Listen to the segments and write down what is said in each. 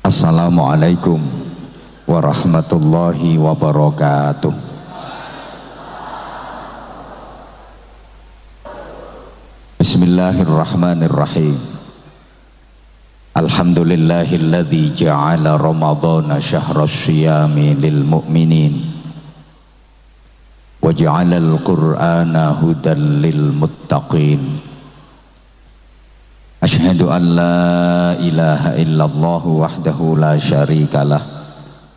Assalamualaikum warahmatullahi wabarakatuh. Bismillahirrahmanirrahim. Alhamdulillahilladzi ja'ala Ramadhana syahras syiyami lil mu'minin wa ja'ala al-Qur'ana hudan lil muttaqin. Asyhadu an la ilaha illallah wahdahu la syarikalah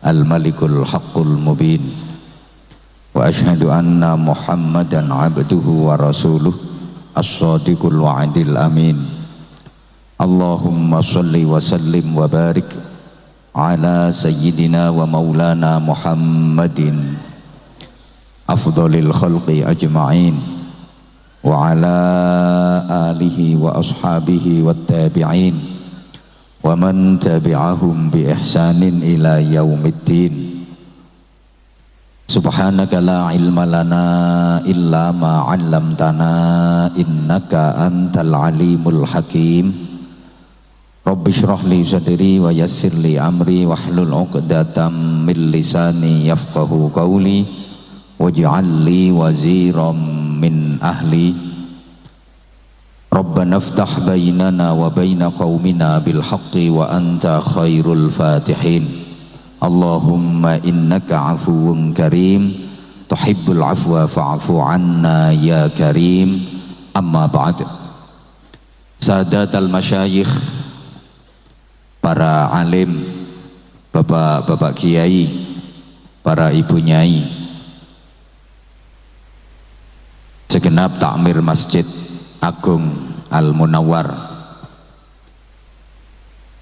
al-malikul haqqul mubin wa asyhadu anna Muhammadan abduhu wa rasuluh as-sadiqul wa'adil amin. Allahumma salli wa sallim wa barik ala sayyidina wa maulana Muhammadin afdhalil khalqi ajma'in wa ala alihi wa ashabihi wat tabi'in wa man tabi'ahum bi ihsanin ila yaumiddin. Subhanaka la ilma lana illa ma 'allamtana innaka antal alimul hakim. Rabbi shrah li sadri wa yassir li amri wahlul 'uqdatam min lisani yafqahu qawli waj'al li waziran min ahli. Rabbana iftah bainana wa baina qaumina bil haqqi wa anta khairul fatihin. Allahumma innaka afuwun karim tuhibbul afwa fa'fu anna ya karim. Amma ba'd. Sadatal masyayikh, para alim, bapak-bapak kiai, para ibu nyai, segenap takmir Masjid Agung Al-Munawwar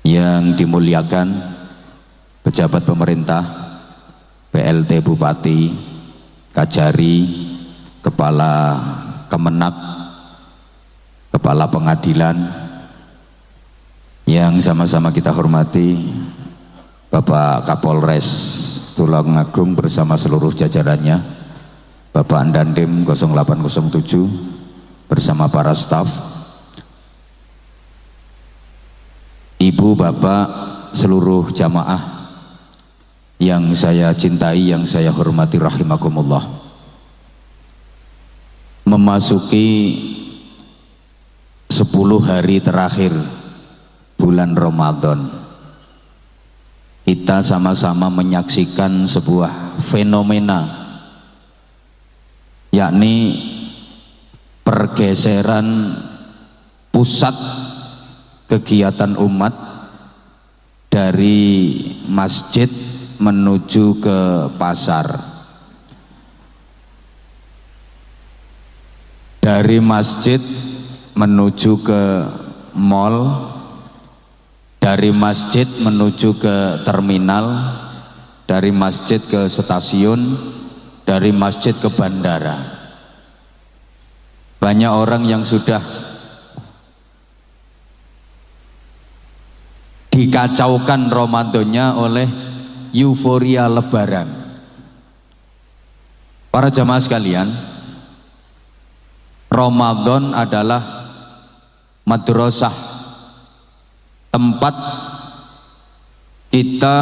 yang dimuliakan pejabat pemerintah, PLT Bupati, Kajari, Kepala Kemenak, Kepala Pengadilan, yang sama-sama kita hormati Bapak Kapolres Tulungagung bersama seluruh jajarannya, Bapak Andandim 0807 bersama para staf, Ibu Bapak seluruh jamaah yang saya cintai, yang saya hormati rahimakumullah. Memasuki 10 hari terakhir bulan Ramadan, kita sama-sama menyaksikan sebuah fenomena, yakni pergeseran pusat kegiatan umat dari masjid menuju ke pasar, dari masjid menuju ke mal, dari masjid menuju ke terminal, dari masjid ke stasiun, dari masjid ke bandara. Banyak orang yang sudah dikacaukan Ramadannya oleh euforia lebaran. Para jamaah sekalian, Ramadan adalah madrasah, tempat kita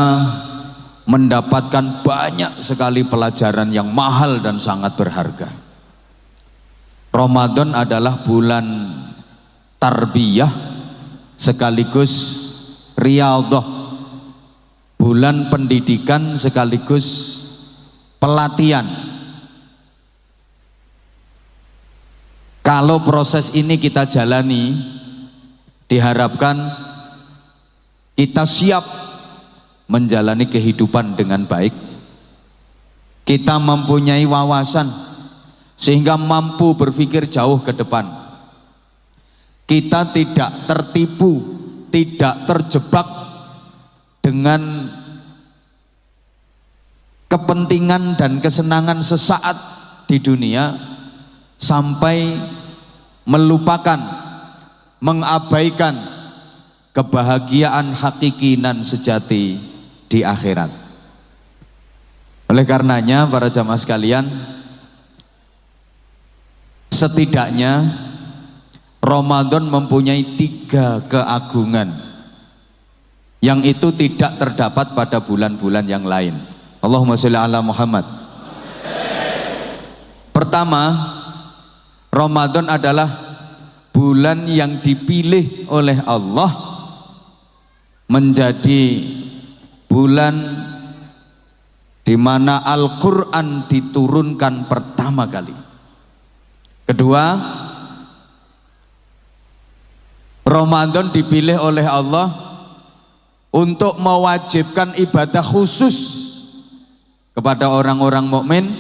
mendapatkan banyak sekali pelajaran yang mahal dan sangat berharga. Ramadan adalah bulan tarbiyah sekaligus riyadhah, bulan pendidikan sekaligus pelatihan. Kalau proses ini kita jalani, diharapkan kita siap menjalani kehidupan dengan baik. Kita mempunyai wawasan sehingga mampu berpikir jauh ke depan. Kita tidak tertipu, tidak terjebak dengan kepentingan dan kesenangan sesaat di dunia sampai melupakan, mengabaikan kebahagiaan hakiki dan sejati di akhirat. Oleh karenanya para jamaah sekalian, setidaknya Ramadan mempunyai 3 keagungan yang itu tidak terdapat pada bulan-bulan yang lain. Allahumma sholli ala Muhammad. Pertama, Ramadan adalah bulan yang dipilih oleh Allah menjadi bulan di mana Al-Quran diturunkan pertama kali. Kedua, Ramadan dipilih oleh Allah untuk mewajibkan ibadah khusus kepada orang-orang mukmin,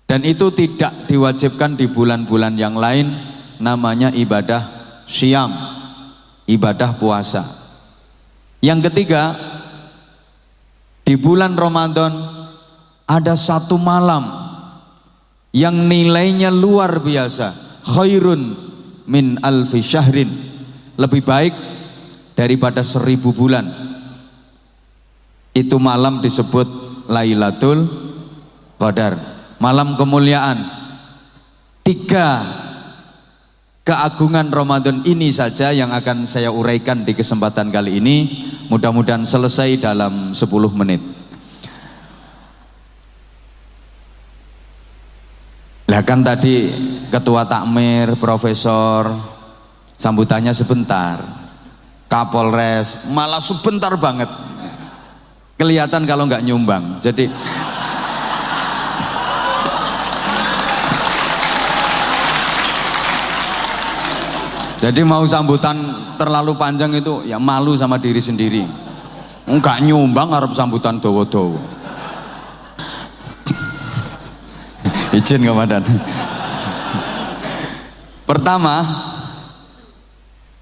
dan itu tidak diwajibkan di bulan-bulan yang lain, namanya ibadah syiyam, ibadah puasa. Yang ketiga, di bulan Ramadan ada satu malam yang nilainya luar biasa, khairun min alfi syahrin, lebih baik daripada 1000 bulan. Itu malam disebut Lailatul Qadar, malam kemuliaan. 3 keagungan Ramadan ini saja yang akan saya uraikan di kesempatan kali ini. Mudah-mudahan selesai dalam 10 menit. Lah kan tadi ketua takmir, profesor, sambutannya sebentar. Kapolres malah sebentar banget. Kelihatan kalau nggak nyumbang. Jadi mau sambutan terlalu panjang itu ya malu sama diri sendiri. Enggak nyumbang harap sambutan dowo-dowo. Izin Komandan. Pertama,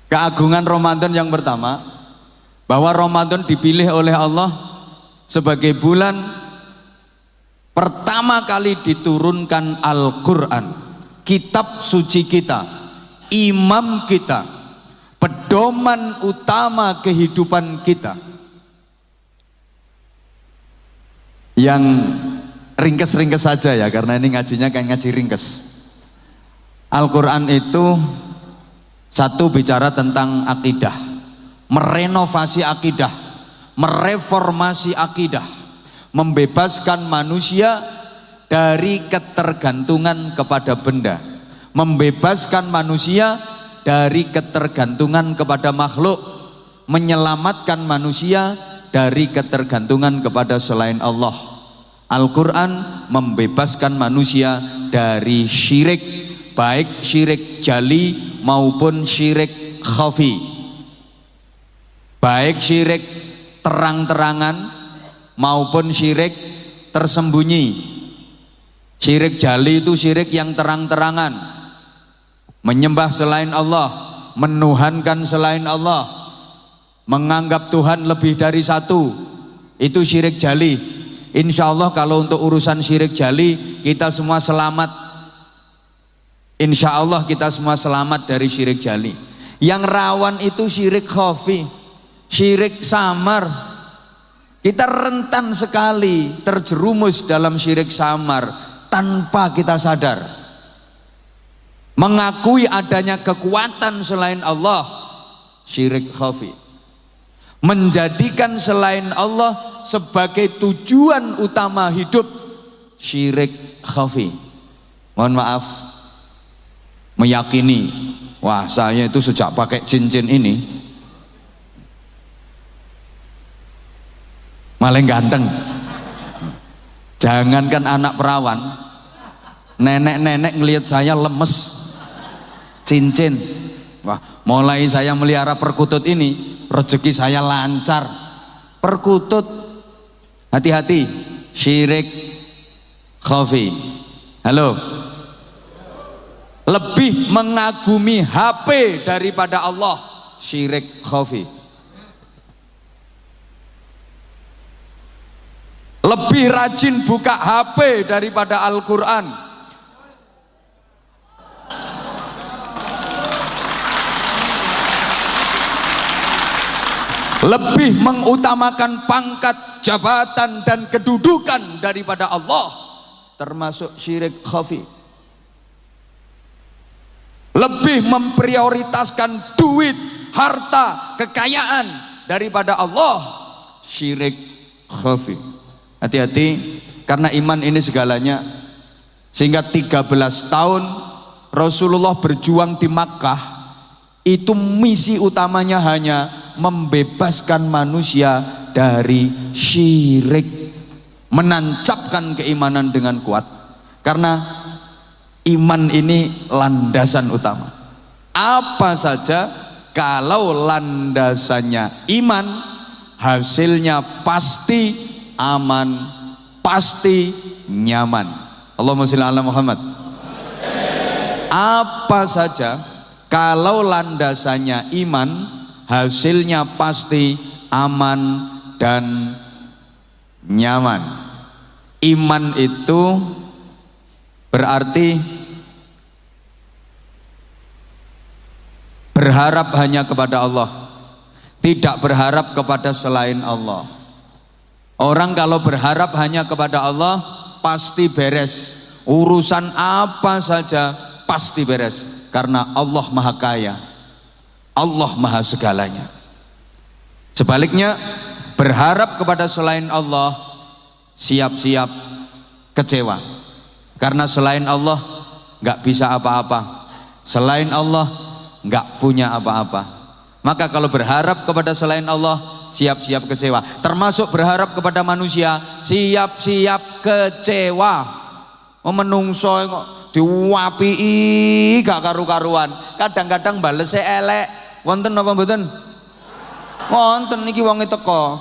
keagungan Ramadan yang pertama, bahwa Ramadan dipilih oleh Allah sebagai bulan pertama kali diturunkan Al-Quran, kitab suci kita, imam kita, pedoman utama kehidupan kita. Yang ringkes-ringkes saja ya, karena ini ngajinya kayak ngaji ringkes. Al-Quran itu satu, bicara tentang akidah, merenovasi akidah, mereformasi akidah, membebaskan manusia dari ketergantungan kepada benda, membebaskan manusia dari ketergantungan kepada makhluk, menyelamatkan manusia dari ketergantungan kepada selain Allah. Al-Quran membebaskan manusia dari syirik, baik syirik jali maupun syirik khafi, baik syirik terang-terangan maupun syirik tersembunyi. Syirik jali itu syirik yang terang-terangan, menyembah selain Allah, menuhankan selain Allah, menganggap Tuhan lebih dari satu, itu syirik jali. Insya Allah kalau untuk urusan syirik jali kita semua selamat. Insya Allah kita semua selamat dari syirik jali. Yang rawan itu syirik khafi, syirik samar. Kita rentan sekali terjerumus dalam syirik samar tanpa kita sadar. Mengakui adanya kekuatan selain Allah, syirik khafi. Menjadikan selain Allah sebagai tujuan utama hidup, syirik khafi. Mohon maaf, meyakini, wah saya itu sejak pakai cincin ini malah ganteng. Jangankan anak perawan, nenek-nenek ngelihat saya lemes, cincin. Wah, mulai saya melihara perkutut ini, rezeki saya lancar. Perkutut, hati-hati, syirik khafi. Halo, lebih mengagumi HP daripada Allah, syirik khafi. Lebih rajin buka HP daripada Al-Quran, lebih mengutamakan pangkat, jabatan dan kedudukan daripada Allah, termasuk syirik khafi. Lebih memprioritaskan duit, harta, kekayaan daripada Allah, syirik khafi. Hati-hati, karena iman ini segalanya. Sehingga 13 tahun Rasulullah berjuang di Makkah, itu misi utamanya hanya membebaskan manusia dari syirik, menancapkan keimanan dengan kuat. Karena iman ini landasan utama. Apa saja kalau landasannya iman, hasilnya pasti aman, pasti nyaman. Allahumma sholli ala Muhammad. Apa saja kalau landasannya iman, hasilnya pasti aman dan nyaman. Iman itu berarti berharap hanya kepada Allah, tidak berharap kepada selain Allah. Orang kalau berharap hanya kepada Allah pasti beres. Urusan apa saja pasti beres, karena Allah Maha Kaya, Allah Maha segalanya. Sebaliknya, berharap kepada selain Allah siap-siap kecewa, karena selain Allah nggak bisa apa-apa, selain Allah nggak punya apa-apa. Maka kalau berharap kepada selain Allah siap-siap kecewa, termasuk berharap kepada manusia siap-siap kecewa. Menungso kok diwapii gak karu-karuan, kadang-kadang balese elek. Wonten apa mboten? Wonten, niki wonge teko,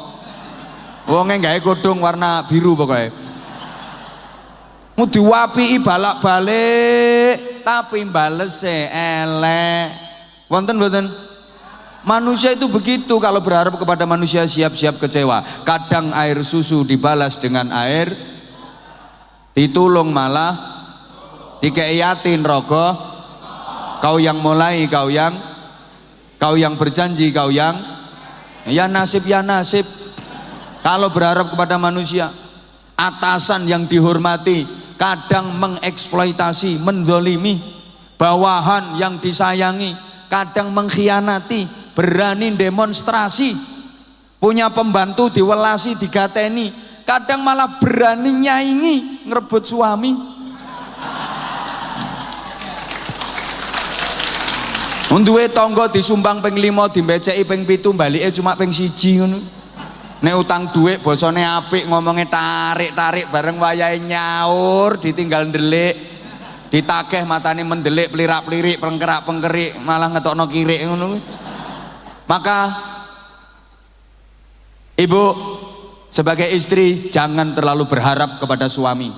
wonge gawe godhong warna biru pokoknya, mau diwapii balak-balik tapi balese elek. Wonten mboten? Manusia itu begitu, kalau berharap kepada manusia siap-siap kecewa. Kadang air susu dibalas dengan air, ditulung malah dikeiatin rogo. Kau yang mulai, kau yang berjanji, kau yang ya nasib, ya nasib. Kalau berharap kepada manusia, atasan yang dihormati kadang mengeksploitasi, menzolimi. Bawahan yang disayangi kadang mengkhianati, berani demonstrasi. Punya pembantu diwelasi, digateni, kadang malah berani nyaingi ngerebut suami. Unduwe tonggo disumbang ping 5, dimbeceki ping 7, balike cuma ping 1 ngono. Nek utang duit bosone apik, ngomongnya tarik-tarik, bareng wayahe nyaur ditinggal ndelik, ditakeh matane mendelik, pelirak-pelirik, pengkerak-pengkerik, malah ngetokno kirik ngono. Maka ibu sebagai istri jangan terlalu berharap kepada suami.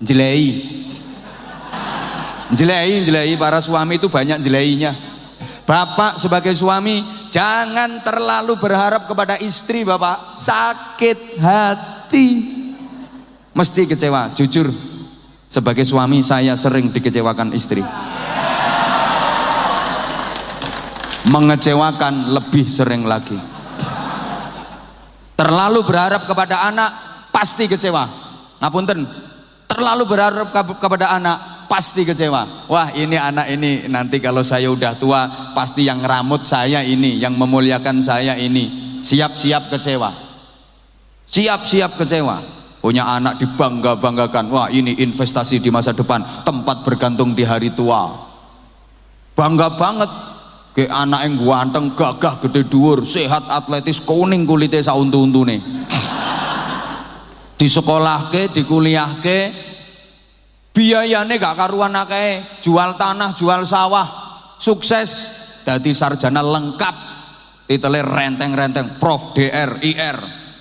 Jelei para suami itu banyak jeleinya. Bapak sebagai suami jangan terlalu berharap kepada istri. Bapak sakit hati, mesti kecewa. Jujur, sebagai suami saya sering dikecewakan istri, mengecewakan lebih sering lagi. Terlalu berharap kepada anak pasti kecewa. Ngapunten, terlalu berharap kepada anak pasti kecewa. Wah, ini anak ini nanti kalau saya udah tua pasti yang ngeramut saya ini, yang memuliakan saya ini. Siap-siap kecewa. Siap-siap kecewa. Punya anak dibangga-banggakan. Wah, ini investasi di masa depan, tempat bergantung di hari tua. Bangga banget. Ke anak yang ganteng, gagah, gede dhuwur, sehat, atletis, kuning kulitnya sauntu-untune. Di sekolah ke, di kuliah ke, biayane gak karuan akeh, jual tanah, jual sawah, sukses, dadi sarjana lengkap, titele renteng-renteng, Prof, DR, IR,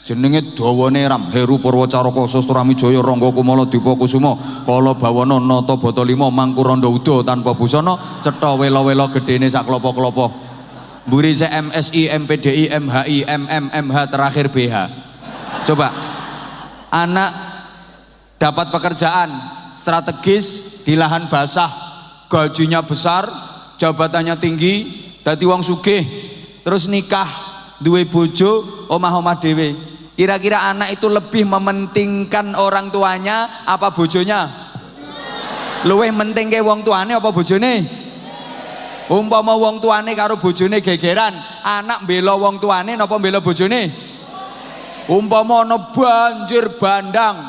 jenenge dawane ram, Heru Purwacaraka, Sastramijaya, Rangga Kumala, Dipa Kusuma, Kala Bawana, Nata Bata 5, Mangkuranda Uda tanpa busana, cetha wela-wela gedene sak klopo-klopo. Mburi se MSI, MPDI, MHI, MH terakhir BH. Coba anak dapat pekerjaan strategis di lahan basah, gajinya besar, jabatannya tinggi, dadi wong sugih, terus nikah, duwe bojo omah-omah dhewe. Kira-kira anak itu lebih mementingkan orang tuanya apa bojonya? Luwih mentingke wong tuane apa bojone? Umpama wong tuane karo bojone gegeran, anak mbela wong tuane napa mbela bojone? Umpama ana banjir bandang,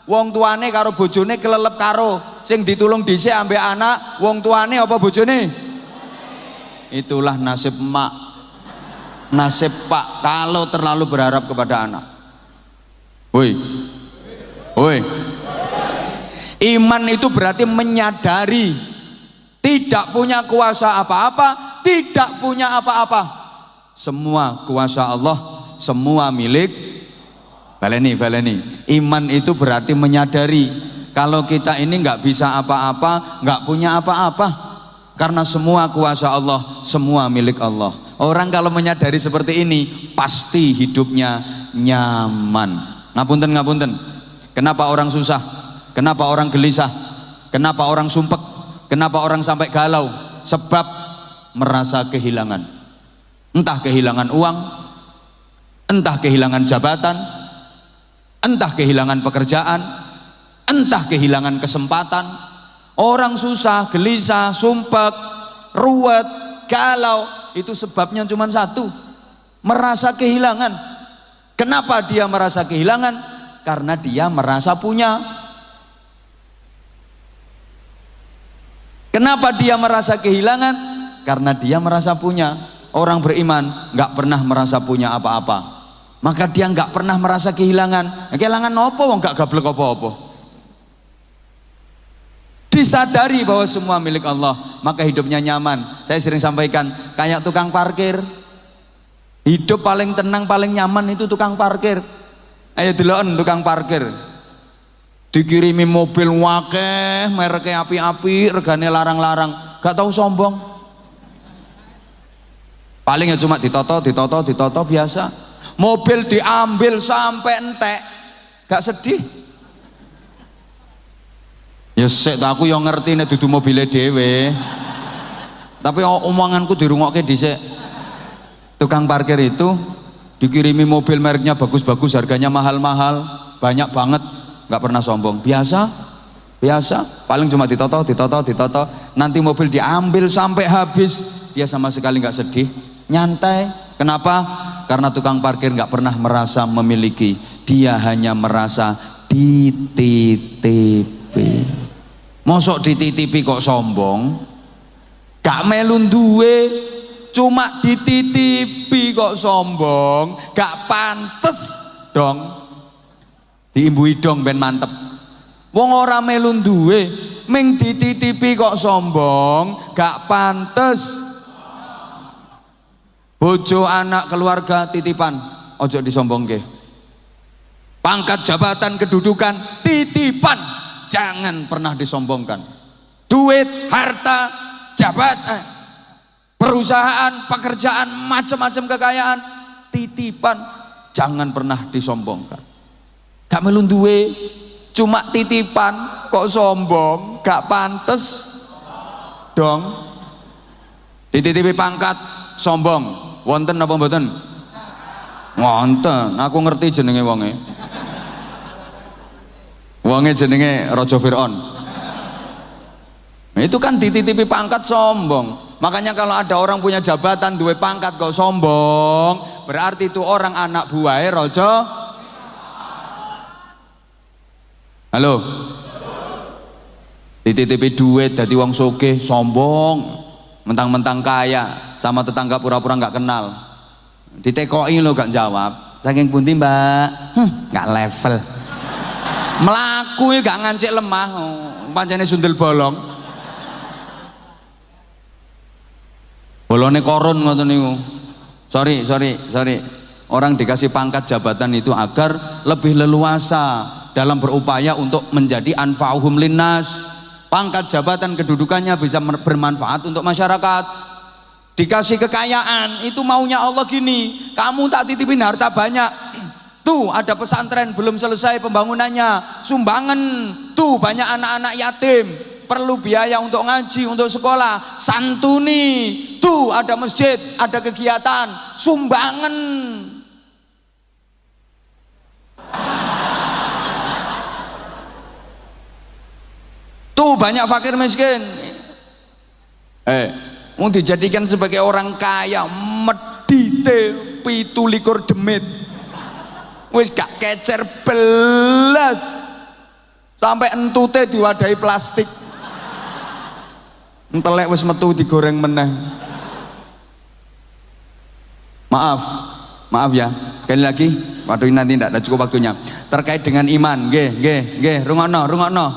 wong tuane karo bojone kelelep karo, sing ditulung dhisik ambek anak, wong tuane apa bojone? Itulah nasib mak, nasib pak kalau terlalu berharap kepada anak. Woi, woi, iman itu berarti menyadari tidak punya kuasa apa-apa, tidak punya apa-apa, semua kuasa Allah, semua milik baleni. Iman itu berarti menyadari kalau kita ini nggak bisa apa-apa, nggak punya apa-apa, karena semua kuasa Allah, semua milik Allah. Orang kalau menyadari seperti ini pasti hidupnya nyaman. Ngapunten. Kenapa orang susah? Kenapa orang gelisah? Kenapa orang sumpek? Kenapa orang sampai galau? Sebab merasa kehilangan. Entah kehilangan uang, entah kehilangan jabatan, entah kehilangan pekerjaan, entah kehilangan kesempatan. Orang susah, gelisah, sumpek, ruwet, galau, itu sebabnya cuma satu, merasa kehilangan. Kenapa dia merasa kehilangan? Karena dia merasa punya. Kenapa dia merasa kehilangan? Karena dia merasa punya. Orang beriman nggak pernah merasa punya apa-apa, maka dia nggak pernah merasa kehilangan. Kehilangan apa? Wong nggak gablek apa-apa. Disadari bahwa semua milik Allah, maka hidupnya nyaman. Saya sering sampaikan, kayak tukang parkir. Hidup paling tenang, paling nyaman itu tukang parkir. Ayo deloken tukang parkir. Dikirimi mobil wakeh, mereknya api-api, regane larang-larang, gak tahu sombong. Paling ya cuma ditoto biasa. Mobil diambil sampai entek, gak sedih. Ya sik aku yang ngerti nek dudu mobile dhewe. Tapi omonganku dirungokke dhisik. Tukang parkir itu dikirimi mobil mereknya bagus-bagus, harganya mahal-mahal, banyak banget, nggak pernah sombong, biasa, paling cuma ditoto, nanti mobil diambil sampai habis, dia sama sekali nggak sedih, nyantai. Kenapa? Karena tukang parkir nggak pernah merasa memiliki, dia hanya merasa dititipi. Mosok dititipi kok sombong? Gak melu duwe, cuma dititipi kok sombong, gak pantes dong. Diimbui dong ben mantep. Wong ora melu duwe, ming dititipi kok sombong, gak pantes. Bojo, anak, keluarga titipan, ojo disombongke. Pangkat, jabatan, kedudukan titipan, jangan pernah disombongkan. Duit, harta, jabatan, perusahaan, pekerjaan, macam-macam kekayaan, titipan, jangan pernah disombongkan. Gak melu duwe, cuma titipan kok sombong, gak pantes dong. Dititipi pangkat sombong, wonten apa mboten? Wonten, aku ngerti jenenge wonge. Wonge jenenge Raja Fir'aun. Nah, itu kan dititipi pangkat sombong. Makanya kalau ada orang punya jabatan duwe pangkat kok sombong, berarti itu orang anak buahnya Raja. Halo. Dititipi duit dadi wong sugih sombong, mentang-mentang kaya, sama tetangga pura-pura nggak kenal. Ditekoki lo gak jawab. Saking pundi, Mbak? Gak level. Melaku gak ngancik lemah, pancene sundel bolong. Bolone korun ngoten niku. Sorry. Orang dikasih pangkat jabatan itu agar lebih leluasa dalam berupaya untuk menjadi anfa'uhum linnas. Pangkat jabatan kedudukannya bisa bermanfaat untuk masyarakat. Dikasih kekayaan itu maunya Allah gini, kamu tak titipin harta banyak, tuh ada pesantren belum selesai pembangunannya, sumbangan, tuh banyak anak-anak yatim perlu biaya untuk ngaji, untuk sekolah, santuni, Tuh ada masjid, ada kegiatan, sumbangan. Tuh banyak fakir miskin. Mau dijadikan sebagai orang kaya, medite 17 demit. Wis gak kecer belas. Sampai entute diwadahi plastik. Entelek wis metu digoreng meneh. Maaf ya. Sekali lagi, waduh nanti tidak ada cukup waktunya. Terkait dengan iman, nggih, rungokno.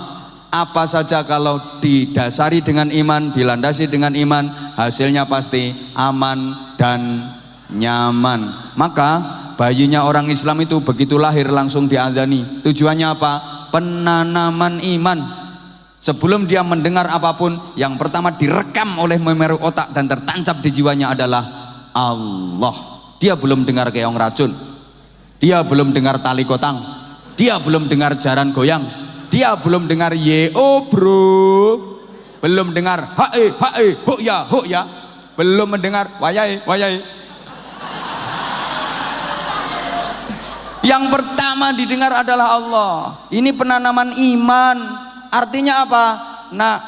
Apa saja kalau didasari dengan iman, dilandasi dengan iman, hasilnya pasti aman dan nyaman. Maka bayinya orang Islam itu begitu lahir langsung diadzani. Tujuannya apa? Penanaman iman. Sebelum dia mendengar apapun, yang pertama direkam oleh memori otak dan tertancap di jiwanya adalah Allah. Dia belum dengar keong racun, dia belum dengar tali kotang, dia belum dengar jaran goyang, dia belum dengar yo bro, belum dengar hae ho ya, belum mendengar wayai. Yang pertama didengar adalah Allah. Ini penanaman iman. Artinya apa? Nak,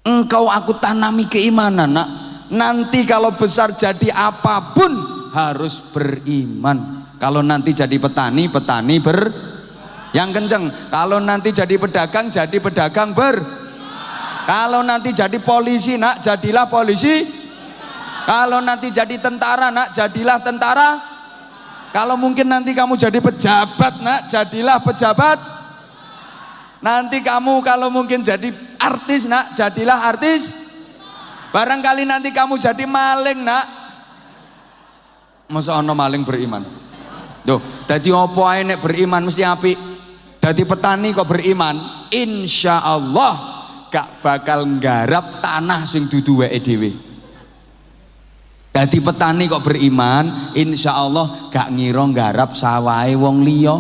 engkau aku tanami keimanan, nak. Nanti kalau besar jadi apapun harus beriman. Kalau nanti jadi petani yang kenceng. Kalau nanti jadi pedagang Kalau nanti jadi polisi, nak, jadilah polisi. Kalau nanti jadi tentara, nak, jadilah tentara. Kalau mungkin nanti kamu jadi pejabat, nak, jadilah pejabat. Nanti kamu kalau mungkin jadi artis, nak, jadilah artis. Barangkali nanti kamu jadi maling, nak. Masa ono maling beriman? Duh, dadi opo ae nek beriman mesti apik. Dadi petani kok beriman, insya Allah gak bakal nggarap tanah sing dudu weke dhewe. Dadi petani kok beriman, insya Allah gak ngira nggarap sawahe wong liya.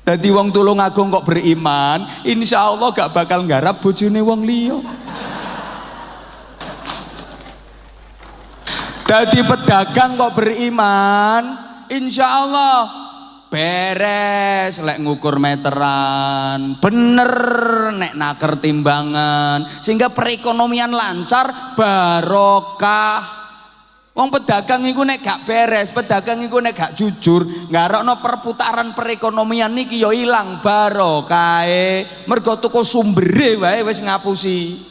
Dadi wong Tulungagung kok beriman, insya Allah gak bakal nggarap bojone wong liya. Dadi pedagang kok beriman, insya Allah beres, lek ngukur meteran, bener nek naker timbangan, sehingga perekonomian lancar, barokah. Wong pedagang iku nek gak beres, pedagang iku nek gak jujur, ngarokno perputaran perekonomian niki yo ilang barokahe. Mergo tuku sumbere wae wis ngapusi.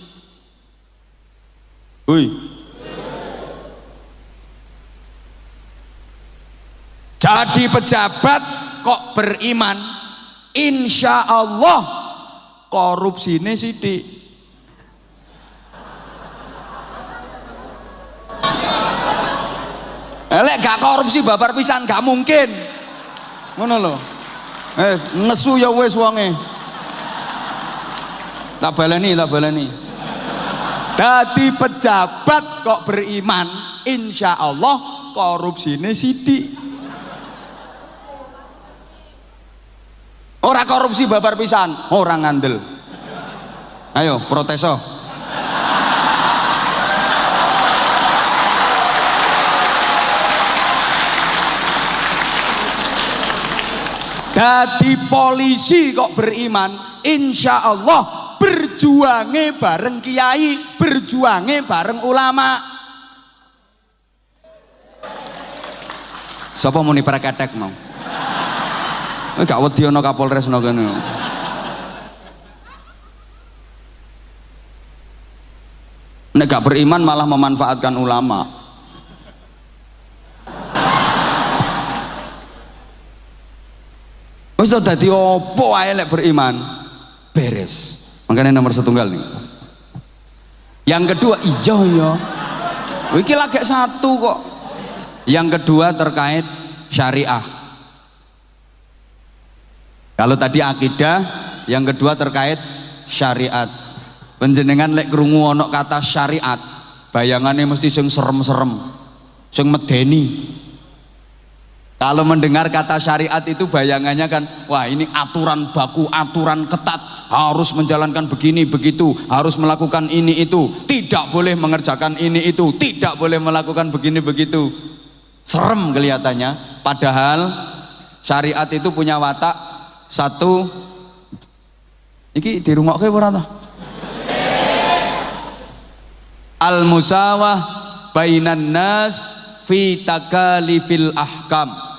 Jadi pejabat kok beriman, insya Allah korupsine sithik. Lek gak korupsi babar pisan gak mungkin. Ngono lho. Nesu ya wis wonge. Tak baleni. Dadi pejabat kok beriman, insya Allah korupsine sithik. Ora korupsi babar pisan, orang ngandel. Ayo proteso. Dadi polisi kok beriman, insya Allah berjuange bareng kiai, berjuange bareng ulama. Sapa muni praketek mau? Gak wedi ana Kapolres no kene. Nek gak beriman malah memanfaatkan ulama. Wis to dadi opo ae lek beriman? Beres. Makanya nomor setunggal nih. Yang kedua, iya. Iki lagi satu kok. Yang kedua terkait syariah. Kalau tadi akidah, yang kedua terkait syariat. Panjenengan lek krungu ana kata syariat, bayangannya mesti sing serem-serem, sing medeni. Kalau mendengar kata syariat itu bayangannya kan, wah ini aturan baku, aturan ketat, harus menjalankan begini begitu, harus melakukan ini itu, tidak boleh mengerjakan ini itu, tidak boleh melakukan begini begitu. Serem kelihatannya, padahal syariat itu punya watak satu. Iki dirungokke ora ta? Al musawah bainan nas fi takalifil ahkam.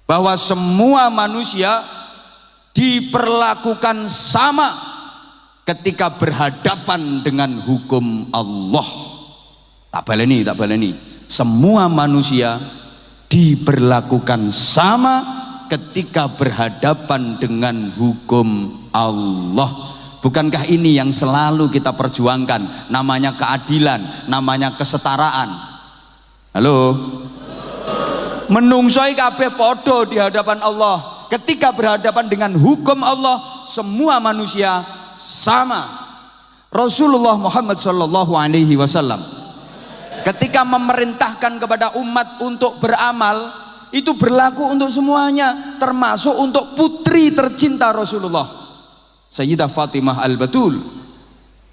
Bahwa semua manusia diperlakukan sama ketika berhadapan dengan hukum Allah. Tak baleni. Semua manusia diperlakukan sama ketika berhadapan dengan hukum Allah. Bukankah ini yang selalu kita perjuangkan? Namanya keadilan, namanya kesetaraan. Halo? Menungsoi kabeh podo di hadapan Allah. Ketika berhadapan dengan hukum Allah, semua manusia sama. Rasulullah Muhammad sallallahu alaihi wasallam ketika memerintahkan kepada umat untuk beramal, itu berlaku untuk semuanya, termasuk untuk putri tercinta Rasulullah, Sayyidah Fatimah Al-Batul.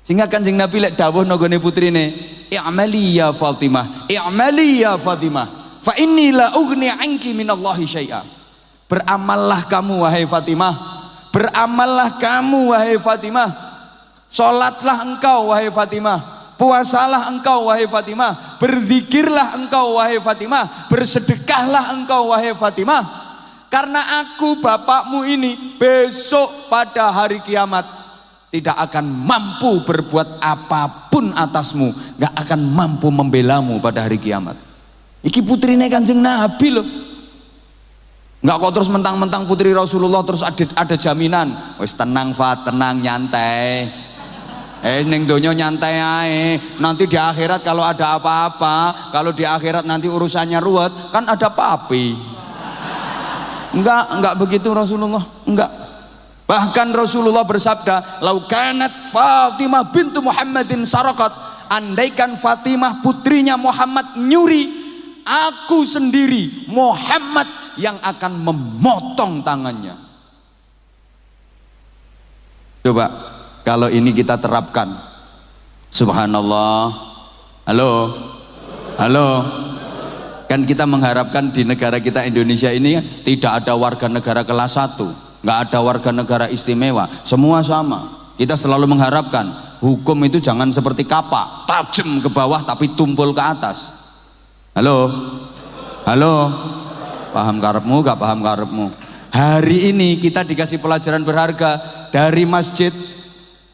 Sehingga Kanjeng Nabi lek dawuh nggone putrine, "I'mali ya Fatimah, i'mali ya Fatimah. Fa inni la ugni anki minallahi syai'a." Beramallah kamu wahai Fatimah, beramallah kamu wahai Fatimah, salatlah engkau wahai Fatimah, puasalah engkau wahai Fatimah, berzikirlah engkau wahai Fatimah, bersedekahlah engkau wahai Fatimah, karena aku bapakmu ini besok pada hari kiamat tidak akan mampu berbuat apapun atasmu, gak akan mampu membelamu pada hari kiamat. Iki putrine Kanjeng Nabi loh. Enggak kok terus mentang-mentang putri Rasulullah terus ada jaminan. Wis tenang Fat, tenang, nyantai. Ning donya nyantai ae. Nanti di akhirat kalau ada apa-apa, kalau di akhirat nanti urusannya ruwet, kan ada papi. Enggak begitu Rasulullah. Enggak. Bahkan Rasulullah bersabda, "Lau kanat Fatimah bintu Muhammadin sarakat." Andaikan Fatimah putrinya Muhammad nyuri, aku sendiri Muhammad yang akan memotong tangannya. Coba kalau ini kita terapkan, subhanallah. Halo, kan kita mengharapkan di negara kita Indonesia ini tidak ada warga negara kelas 1, nggak ada warga negara istimewa, semua sama. Kita selalu mengharapkan hukum itu jangan seperti kapak, tajam ke bawah tapi tumpul ke atas. Halo, paham karepmu gak paham karepmu? Hari ini kita dikasih pelajaran berharga dari masjid.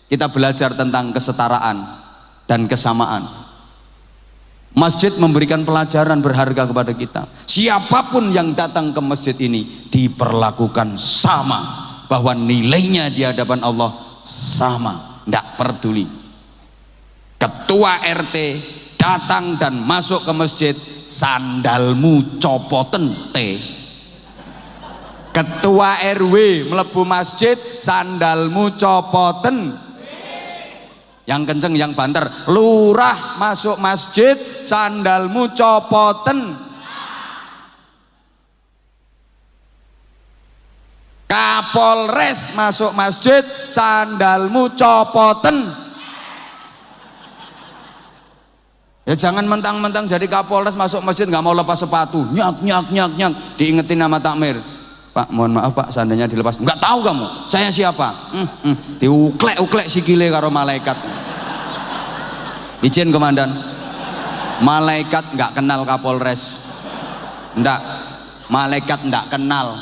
Kita belajar tentang kesetaraan dan kesamaan. Masjid memberikan pelajaran berharga kepada kita. Siapapun yang datang ke masjid ini diperlakukan sama, bahwa nilainya di hadapan Allah sama, tidak peduli. Ketua RT datang dan masuk ke masjid, sandalmu copoten te. Ketua RW mlebu masjid, sandalmu copoten. Yang kenceng yang banter. Lurah masuk masjid, sandalmu copoten. Kapolres masuk masjid, sandalmu copoten. Ya jangan mentang-mentang jadi Kapolres masuk masjid nggak mau lepas sepatu, nyak, diingetin nama takmir. Pak, mohon maaf Pak, seandainya dilepas. Nggak tahu kamu, saya siapa? Diuklek sikile karo malaikat. Izin komandan, malaikat nggak kenal Kapolres. Ndak, malaikat ndak kenal.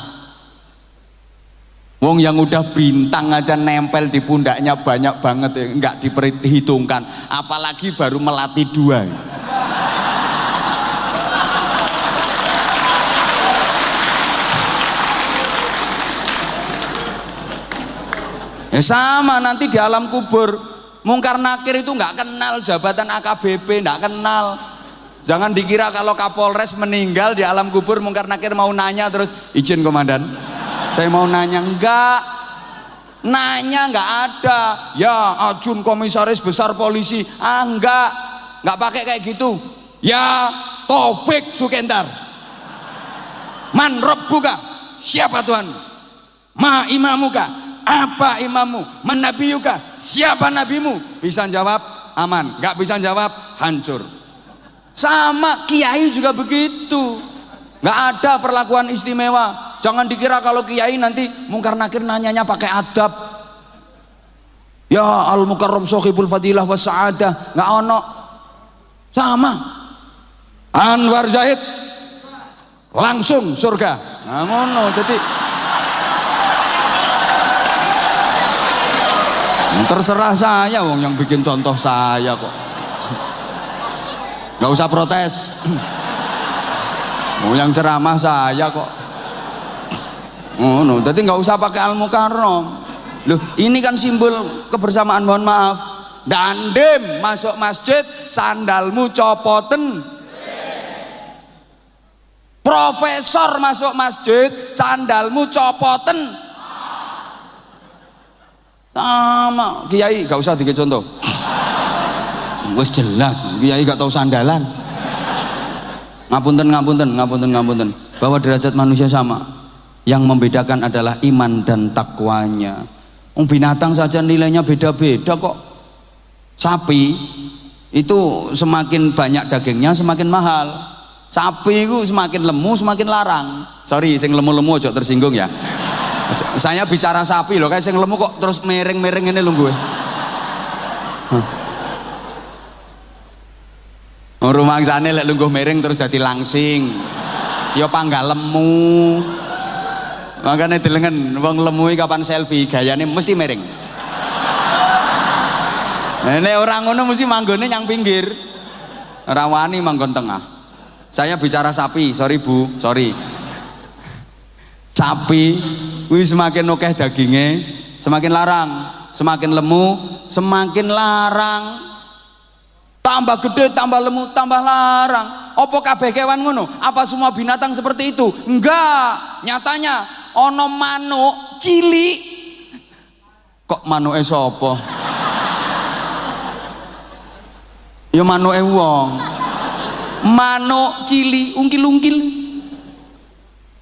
Wong yang udah bintang aja nempel di pundaknya banyak banget ya, nggak diperhitungkan, apalagi baru melatih 2. Ya sama nanti di alam kubur, mungkar nakir itu nggak kenal jabatan AKBP, nggak kenal. Jangan dikira kalau Kapolres meninggal di alam kubur mungkar nakir mau nanya terus, izin komandan, saya mau nanya. Enggak, nanya nggak ada. Ya Ajun komisaris besar polisi, enggak pakai kayak gitu. Ya Taufik Sukendar, Man rabbuka, siapa Tuhan? Ma imamuka, apa imammu? Man nabiyuka, siapa nabimu? Bisa jawab aman, nggak bisa jawab hancur. Sama kiai juga begitu, nggak ada perlakuan istimewa. Jangan dikira kalau kiai nanti mungkar nakir nanyanya pakai adab. Ya al mukarram sohibul fadilah was sa'adah, nggak ono. Sama Anwar Zahid langsung surga. Nah, mono. Jadi terserah saya, wong yang bikin contoh saya kok. Nggak usah protes. Mau yang ceramah saya kok. Oh no, jadi nggak usah pakai al mukarram. Loh, ini kan simbol kebersamaan. Mohon maaf. Dandim masuk masjid sandalmu copoten. Profesor masuk masjid sandalmu copoten. Sama kiai gak usah dikit contoh. Wes jelas kiai gak tahu sandalan. Ngapunten bahwa derajat manusia sama. Yang membedakan adalah iman dan takwanya. Binatang saja nilainya beda-beda kok. Sapi itu semakin banyak dagingnya semakin mahal. Sapi itu semakin lemu semakin larang. Sorry, sing lemu-lemu ojo tersinggung ya. Saya bicara sapi loh, kayak sing lemu kok terus mereng-mereng ini lho gue. Rumah sana lek lungguh mereng terus dadi langsing. Ya panggal lemu. Makanya dilengen wong lemu kapan selfie gayane mesti mereng. Ini orang ngono mesti manggone yang pinggir. Ora wani manggon tengah. Saya bicara sapi, sorry Bu, sorry. Sapi wis semakin akeh daginge, semakin larang, semakin lemu, semakin larang. Tambah gede, tambah lemu, tambah larang. Opo kabeh kewan ngono? Apa semua binatang seperti itu? Enggak. Nyatanya ono manuk cilik. Kok manuke sapa? Ya manuke wong. Manuk cilik ungkil-ungkil.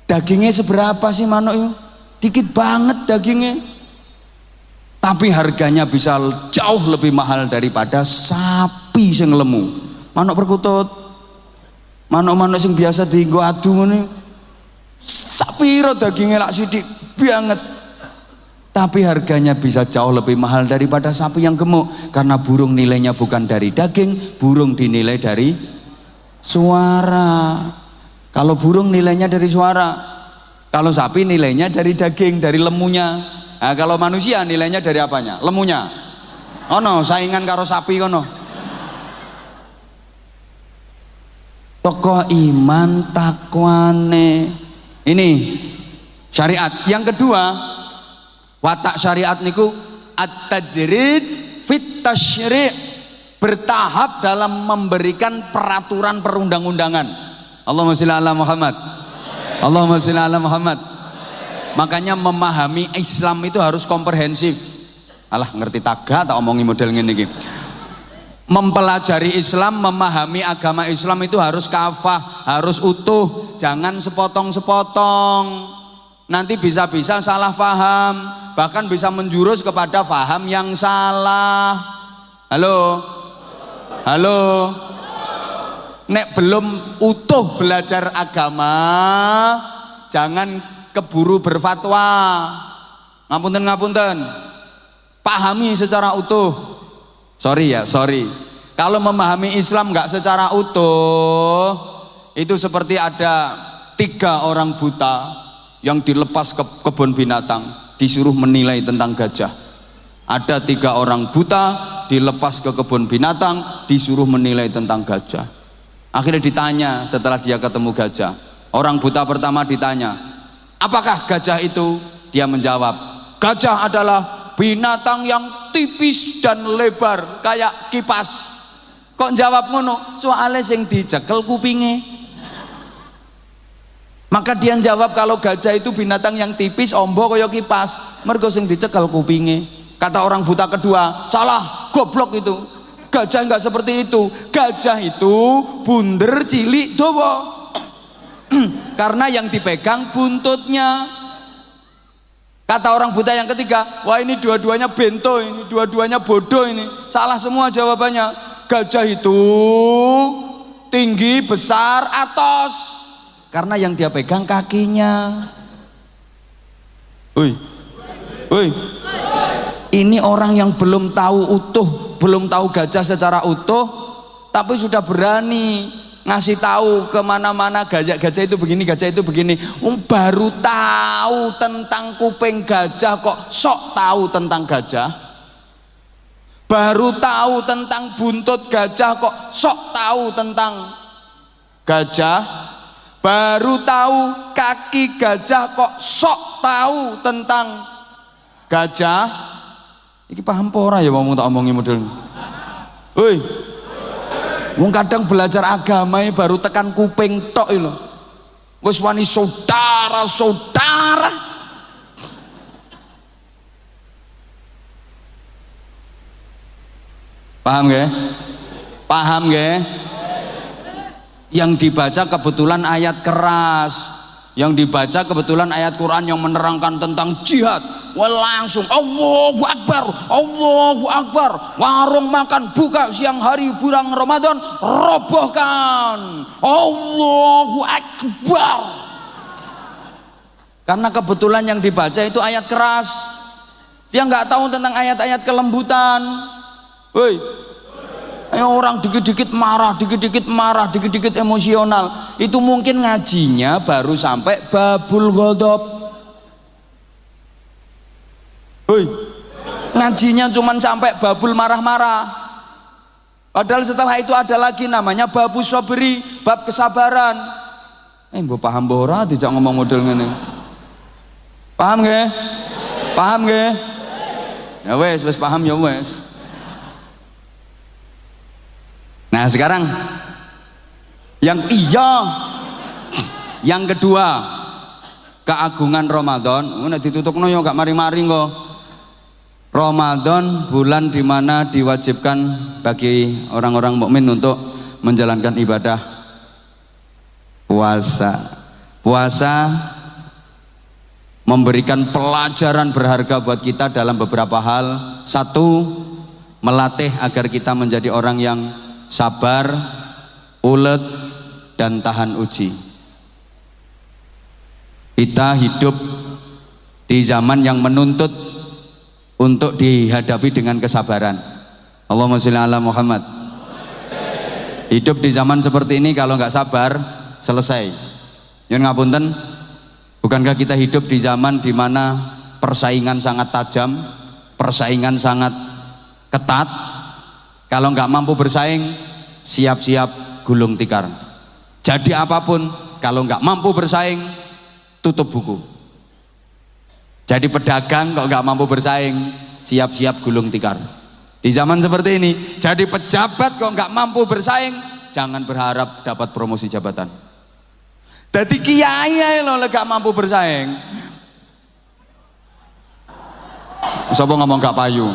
Dagingnya seberapa sih manuk itu? Dikit banget dagingnya. Tapi harganya bisa jauh lebih mahal daripada sapi sing lemu. Manuk perkutut, manuk-manuk sing biasa dienggo adu ngene. Sapiro dagingnya lak sidik banget. Tapi harganya bisa jauh lebih mahal daripada sapi yang gemuk. Karena burung nilainya bukan dari daging, burung dinilai dari suara. Kalau burung nilainya dari suara, kalau sapi nilainya dari daging, dari lemunya. Nah, kalau manusia nilainya dari apanya? Lemunya. Oh no, saingan karo sapi kono. Tokoh iman takwane. Ini syariat. Yang kedua, watak syariat niku at-tadrij fit tasyri', bertahap dalam memberikan peraturan perundang-undangan. Allahumma sholli ala Muhammad. Allahumma sholli ala Muhammad. Makanya memahami Islam itu harus komprehensif. Alah ngerti taga tak omongi model ngene iki. Mempelajari Islam, memahami agama Islam itu harus kafah, harus utuh, jangan sepotong-sepotong. Nanti bisa-bisa salah faham, bahkan bisa menjurus kepada faham yang salah. Halo? Halo? Nek belum utuh belajar agama, jangan keburu berfatwa. Ngapunten, pahami secara utuh. Sorry ya, sorry. Kalau memahami Islam nggak secara utuh, itu seperti ada 3 orang buta yang dilepas ke kebun binatang, disuruh menilai tentang gajah. Ada 3 orang buta dilepas ke kebun binatang, disuruh menilai tentang gajah. Akhirnya ditanya setelah dia ketemu gajah. Orang buta pertama ditanya, apakah gajah itu? Dia menjawab, gajah adalah binatang yang tipis dan lebar kayak kipas. Kok jawab ngono? Soalnya sing dicekel kupinge. Maka dia jawab kalau gajah itu binatang yang tipis, ombo kaya kipas, mergo sing dicekel kupinge. Kata orang buta kedua, salah, goblok itu. Gajah enggak seperti itu. Gajah itu bunder cilik dawa. Karena yang dipegang buntutnya. Kata orang buta yang ketiga, wah ini dua-duanya bento, ini dua-duanya bodoh ini. Salah semua jawabannya. Gajah itu tinggi, besar, atos. Karena yang dia pegang kakinya. Woi. Ini orang yang belum tahu utuh, belum tahu gajah secara utuh, tapi sudah berani ngasih tahu kemana-mana gajah itu begini, gajah itu begini. Baru tahu tentang kuping gajah kok sok tahu tentang gajah. Baru tahu tentang buntut gajah kok sok tahu tentang gajah. Baru tahu kaki gajah kok sok tahu tentang gajah. Iki paham ora ya wong tak omongi model. Woi. Wong kadang belajar agama ini baru tekan kuping tok lho. Wis wani saudara-saudara. Paham nggih? Paham nggih? Yang dibaca kebetulan ayat keras. Yang dibaca kebetulan ayat Quran yang menerangkan tentang jihad. Wah langsung Allahu Akbar, Allahu Akbar. Warung makan buka siang hari bulan Ramadan robohkan. Allahu Akbar. Karena kebetulan yang dibaca itu ayat keras. Dia nggak tahu tentang ayat-ayat kelembutan. Woi. Orang dikit-dikit marah, dikit-dikit emosional. Itu mungkin ngajinya baru sampai babul ghadab. Hoi. Ngajinya cuman sampai babul marah-marah. Padahal setelah itu ada lagi namanya babus sabri, bab kesabaran. Mbok paham mbok ora dijak ngomong model ngene. Paham nggih? Paham nggih? Ya wes paham ya wes. Nah sekarang yang kedua, keagungan Ramadan. Nek ditutupno yo gak mari-mari kok. Ramadan bulan dimana diwajibkan bagi orang-orang mukmin untuk menjalankan ibadah puasa. Puasa memberikan pelajaran berharga buat kita dalam beberapa hal. Satu, melatih agar kita menjadi orang yang sabar, ulet, dan tahan uji. Kita hidup di zaman yang menuntut untuk dihadapi dengan kesabaran. Allahumma sholli ala Muhammad. Hidup di zaman seperti ini kalau nggak sabar selesai. Yun ngapunten, bukankah kita hidup di zaman di mana persaingan sangat tajam, persaingan sangat ketat? Kalau nggak mampu bersaing, siap-siap gulung tikar. Jadi apapun, kalau nggak mampu bersaing, tutup buku. Jadi pedagang kalau nggak mampu bersaing, siap-siap gulung tikar. Di zaman seperti ini, jadi pejabat kalau nggak mampu bersaing, jangan berharap dapat promosi jabatan. Jadi kiai lo nggak mampu bersaing. Siapa ngomong gak payu?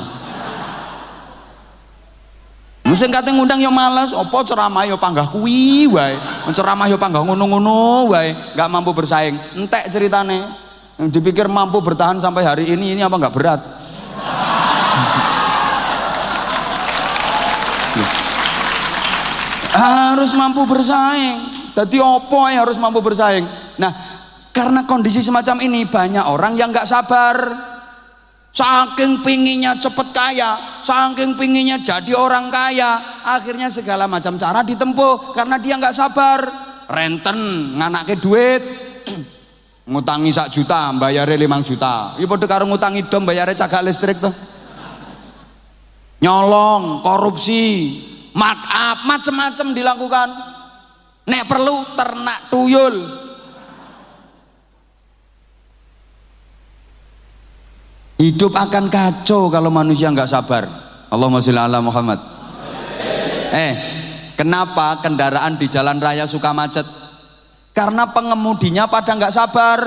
Mesti kate ngundang yo males, opo ceramah yo panggah kuwi wae. Ceramah yo panggah ngono-ngono wae, enggak mampu bersaing. Entek ceritane. Dipikir mampu bertahan sampai hari ini apa enggak berat? Harus mampu bersaing. Jadi opo yang harus mampu bersaing? Nah, karena kondisi semacam ini banyak orang yang enggak sabar. Saking pinginnya cepet kaya, saking pinginnya jadi orang kaya, akhirnya segala macam cara ditempuh karena dia nggak sabar. Renten nganake duit, ngutangi 1 juta, bayarnya 5 juta. Ini pada karo ngutangi dom, bayarnya cagak listrik tuh. Nyolong, korupsi, mark up, macem-macem dilakukan. Nek perlu ternak tuyul. Hidup akan kacau kalau manusia nggak sabar. Allahumma sholli ala Muhammad. Kenapa kendaraan di jalan raya suka macet? Karena pengemudinya pada nggak sabar.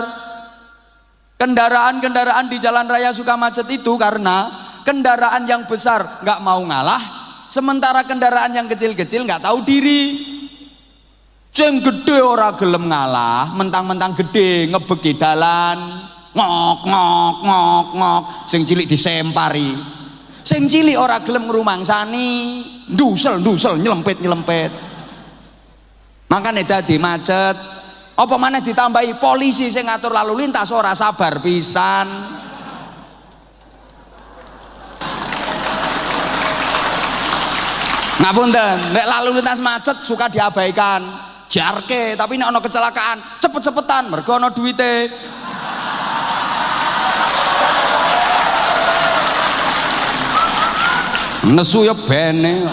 Kendaraan-kendaraan di jalan raya suka macet itu karena kendaraan yang besar nggak mau ngalah, sementara kendaraan yang kecil-kecil nggak tahu diri. Sing gede ora gelem ngalah, mentang-mentang gede ngebeki dalan, ngok ngok ngok ngok, sing cilik disempari. Sing cilik ora gelem ngrumangsani, ndusel nyelempet. Makane dadi macet. Apa maneh ditambahi polisi sing ngatur lalu lintas ora sabar pisan. Ngapunten, nek lalu lintas macet suka diabaikan, jarke, tapi nek ana kecelakaan cepet-cepetan mergo ana duwite. Nesu ya bene.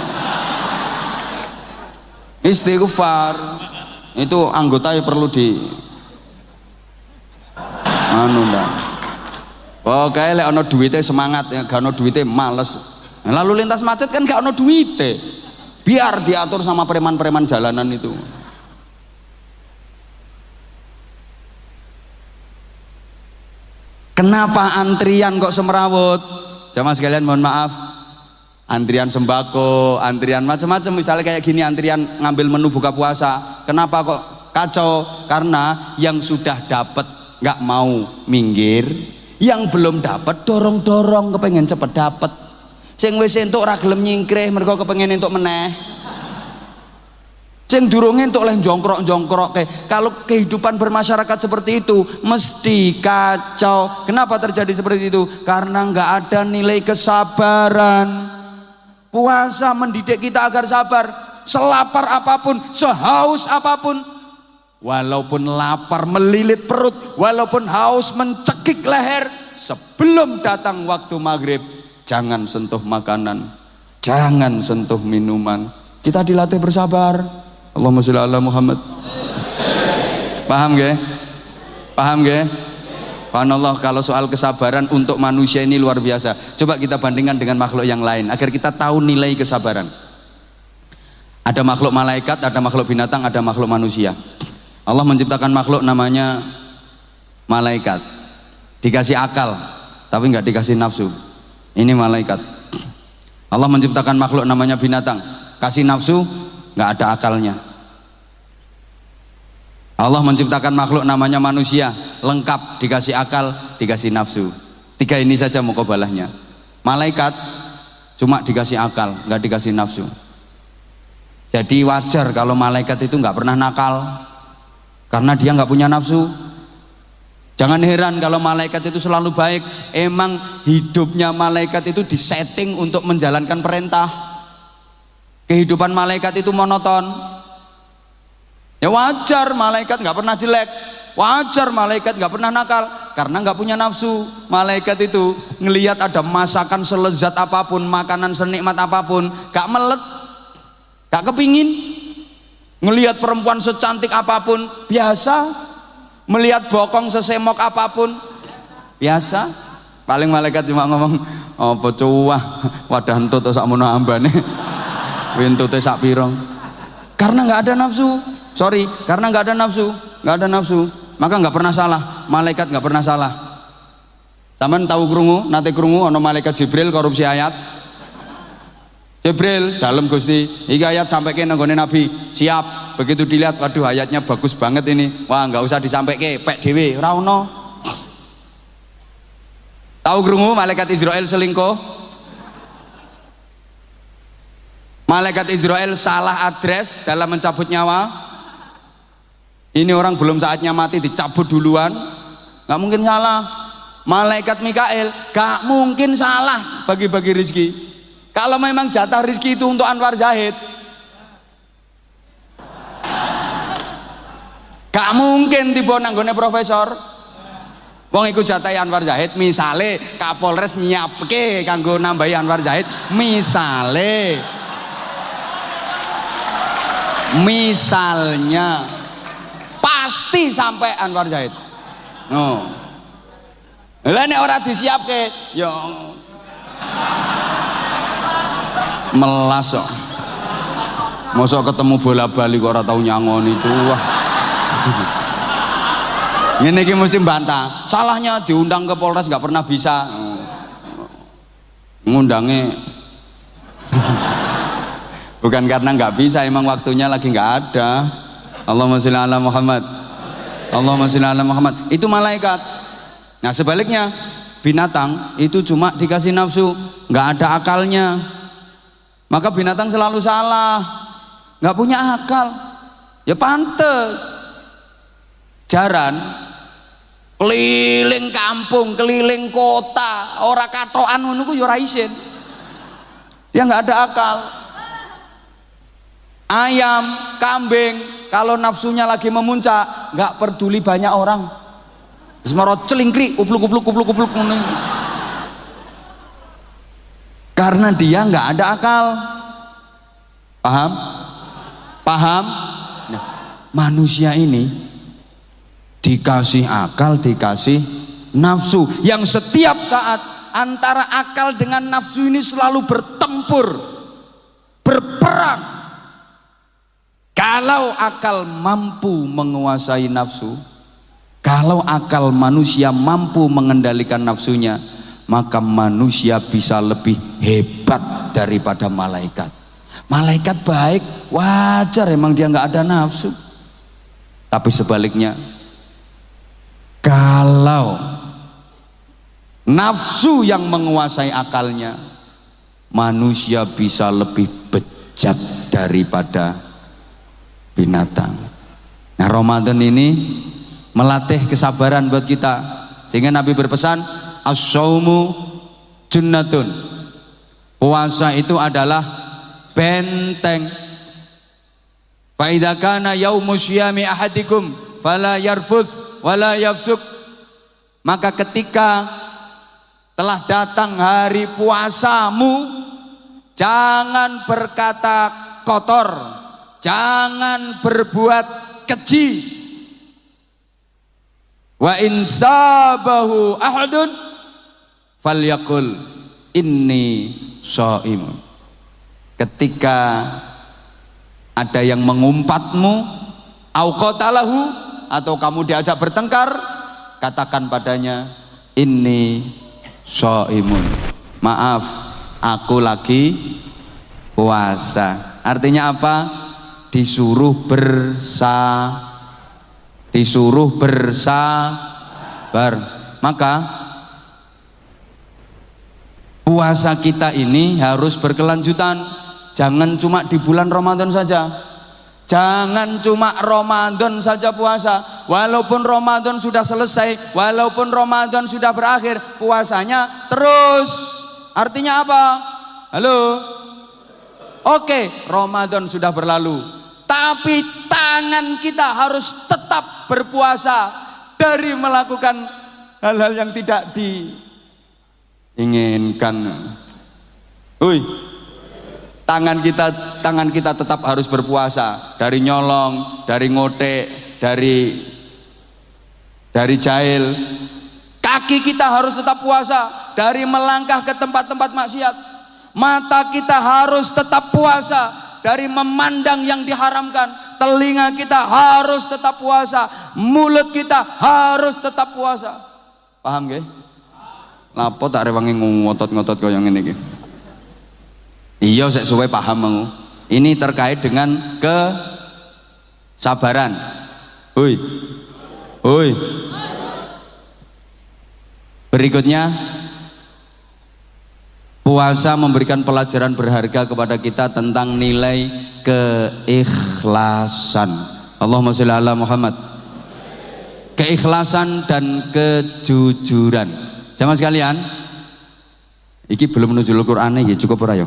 Istighfar itu anggota yang perlu di anu ndak. Pokoke lek ana duwite semangat, ya gak ana duwite males. Lalu lintas macet kan gak ono duite, biar diatur sama preman-preman jalanan itu. Kenapa antrian kok semerawut? Jamaah sekalian mohon maaf, antrian sembako, antrian macam-macam, misalnya kayak gini antrian ngambil menu buka puasa, kenapa kok kacau? Karena yang sudah dapat nggak mau minggir, yang belum dapat dorong-dorong kepengen cepet dapat. Sing wis entuk ora gelem nyingkrih mergo kepengin entuk meneh. Sing durung entuk leh jongkrok-jongkrok. Kalau kehidupan bermasyarakat seperti itu mesti kacau. Kenapa terjadi seperti itu? Karena nggak ada nilai kesabaran. Puasa mendidik kita agar sabar. Selapar apapun, sehaus apapun, walaupun lapar melilit perut, walaupun haus mencekik leher, sebelum datang waktu maghrib jangan sentuh makanan, jangan sentuh minuman. Kita dilatih bersabar. Allahumma sholli ala Muhammad. Paham gak? Paham gak? Subhanallah, kalau soal kesabaran untuk manusia ini luar biasa. Coba kita bandingkan dengan makhluk yang lain agar kita tahu nilai kesabaran. Ada makhluk malaikat, ada makhluk binatang, ada makhluk manusia. Allah menciptakan makhluk namanya malaikat, dikasih akal tapi nggak dikasih nafsu. Ini malaikat. Allah menciptakan makhluk namanya binatang, kasih nafsu, nggak ada akalnya. Allah menciptakan makhluk namanya manusia, lengkap, dikasih akal, dikasih nafsu. Tiga ini saja mukobalahnya. Malaikat cuma dikasih akal, nggak dikasih nafsu. Jadi wajar kalau malaikat itu nggak pernah nakal, karena dia nggak punya nafsu. Jangan heran kalau malaikat itu selalu baik. Emang hidupnya malaikat itu disetting untuk menjalankan perintah. Kehidupan malaikat itu monoton. Ya wajar malaikat nggak pernah jelek, wajar malaikat nggak pernah nakal, karena nggak punya nafsu. Malaikat itu ngelihat ada masakan selezat apapun, makanan senikmat apapun, gak melet, gak kepingin. Ngelihat perempuan secantik apapun biasa. Melihat bokong sesemok apapun biasa. Paling malaikat cuma ngomong, apa cuah wadah entut sak mono ambane wintute sak pirong. Karena nggak ada nafsu. Sorry, karena nggak ada nafsu, nggak ada nafsu, maka nggak pernah salah. Malaikat nggak pernah salah. Sampeyan tahu krungu, nate krungu ana malaikat Jibril korupsi ayat. Jibril dalam Gusti, iki ayat sampai ke nanggone Nabi, siap. Begitu dilihat, waduh ayatnya bagus banget ini, wah nggak usah disampaikan, pek dewe, ora ono. Tahu krungu malaikat Israel selingkuh? Malaikat Israel salah adres dalam mencabut nyawa. Ini orang belum saatnya mati dicabut duluan, nggak mungkin salah. Malaikat Mikael gak mungkin salah bagi-bagi rizki. Kalau memang jatah rizki itu untuk Anwar Zahid, gak mungkin tiba nanggone profesor. Wong iku jatah Anwar Zahid, misale Kapolres nyiapke kanggo nambahi Anwar Zahid, misalnya pasti sampai Anwar Zahid. Oh. Lah nek ora disiapke, ya melas kok. Mosok ketemu bola bali kok ora tau nyangoni cuah. Ngene iki mesti bantah. Salahnya diundang ke Polres nggak pernah bisa. Ngundangnya bukan karena nggak bisa, emang waktunya lagi nggak ada. Allahumma sholli ala Muhammad. Allahumma sholli ala Muhammad. Itu malaikat. Nah sebaliknya binatang itu cuma dikasih nafsu, nggak ada akalnya. Maka binatang selalu salah, nggak punya akal. Ya pantes. Jaran keliling kampung, keliling kota, ora katokan ngono ku ya ora isin. Dia nggak ada akal. Ayam, kambing, kalau nafsunya lagi memuncak, nggak peduli banyak orang. Semaro celingkrik, kupluk ngono. Karena dia nggak ada akal. Paham? Paham? Nah, manusia ini dikasih akal, dikasih nafsu yang setiap saat antara akal dengan nafsu ini selalu bertempur, berperang. Kalau akal mampu menguasai nafsu, kalau akal manusia mampu mengendalikan nafsunya, maka manusia bisa lebih hebat daripada malaikat. Malaikat baik, wajar emang dia nggak ada nafsu. Tapi sebaliknya, kalau nafsu yang menguasai akalnya, manusia bisa lebih bejat daripada binatang. Nah Ramadan ini melatih kesabaran buat kita, sehingga Nabi berpesan as-shaumu junnatun. Puasa itu adalah benteng. Fa idza kana yaumu syiyami ahadikum fala yarfuth wala yafsuk. Maka ketika telah datang hari puasamu, jangan berkata kotor, jangan berbuat keji. Wa in sabahu ahadun falyaqul inni shaim. Ketika ada yang mengumpatmu, au qatalahu, atau kamu diajak bertengkar, katakan padanya inni shaimun. Maaf, aku lagi puasa. Artinya apa? Disuruh bersabar. Maka puasa kita ini harus berkelanjutan. Jangan cuma di bulan Ramadan saja. Jangan cuma Ramadan saja puasa. Walaupun Ramadan sudah selesai, walaupun Ramadan sudah berakhir, puasanya terus. Artinya apa? Halo? Oke, Ramadan sudah berlalu, tapi tangan kita harus tetap berpuasa dari melakukan hal-hal yang tidak diinginkan. Tangan kita tetap harus berpuasa, dari nyolong, dari ngotek, dari jahil. Kaki kita harus tetap puasa dari melangkah ke tempat-tempat maksiat. Mata kita harus tetap puasa dari memandang yang diharamkan. Telinga kita harus tetap puasa, mulut kita harus tetap puasa. Paham nggih? Lapo tak rewangi ngotot-ngotot kaya ngene iki. Iya, saya suwe paham mau. Ini terkait dengan kesabaran. Hoi. Berikutnya, puasa memberikan pelajaran berharga kepada kita tentang nilai keikhlasan. Allahumma sholli ala Muhammad. Keikhlasan dan kejujuran. Jamaah sekalian, iki belum menuju Al-Qur'an iki, cukup ora ya?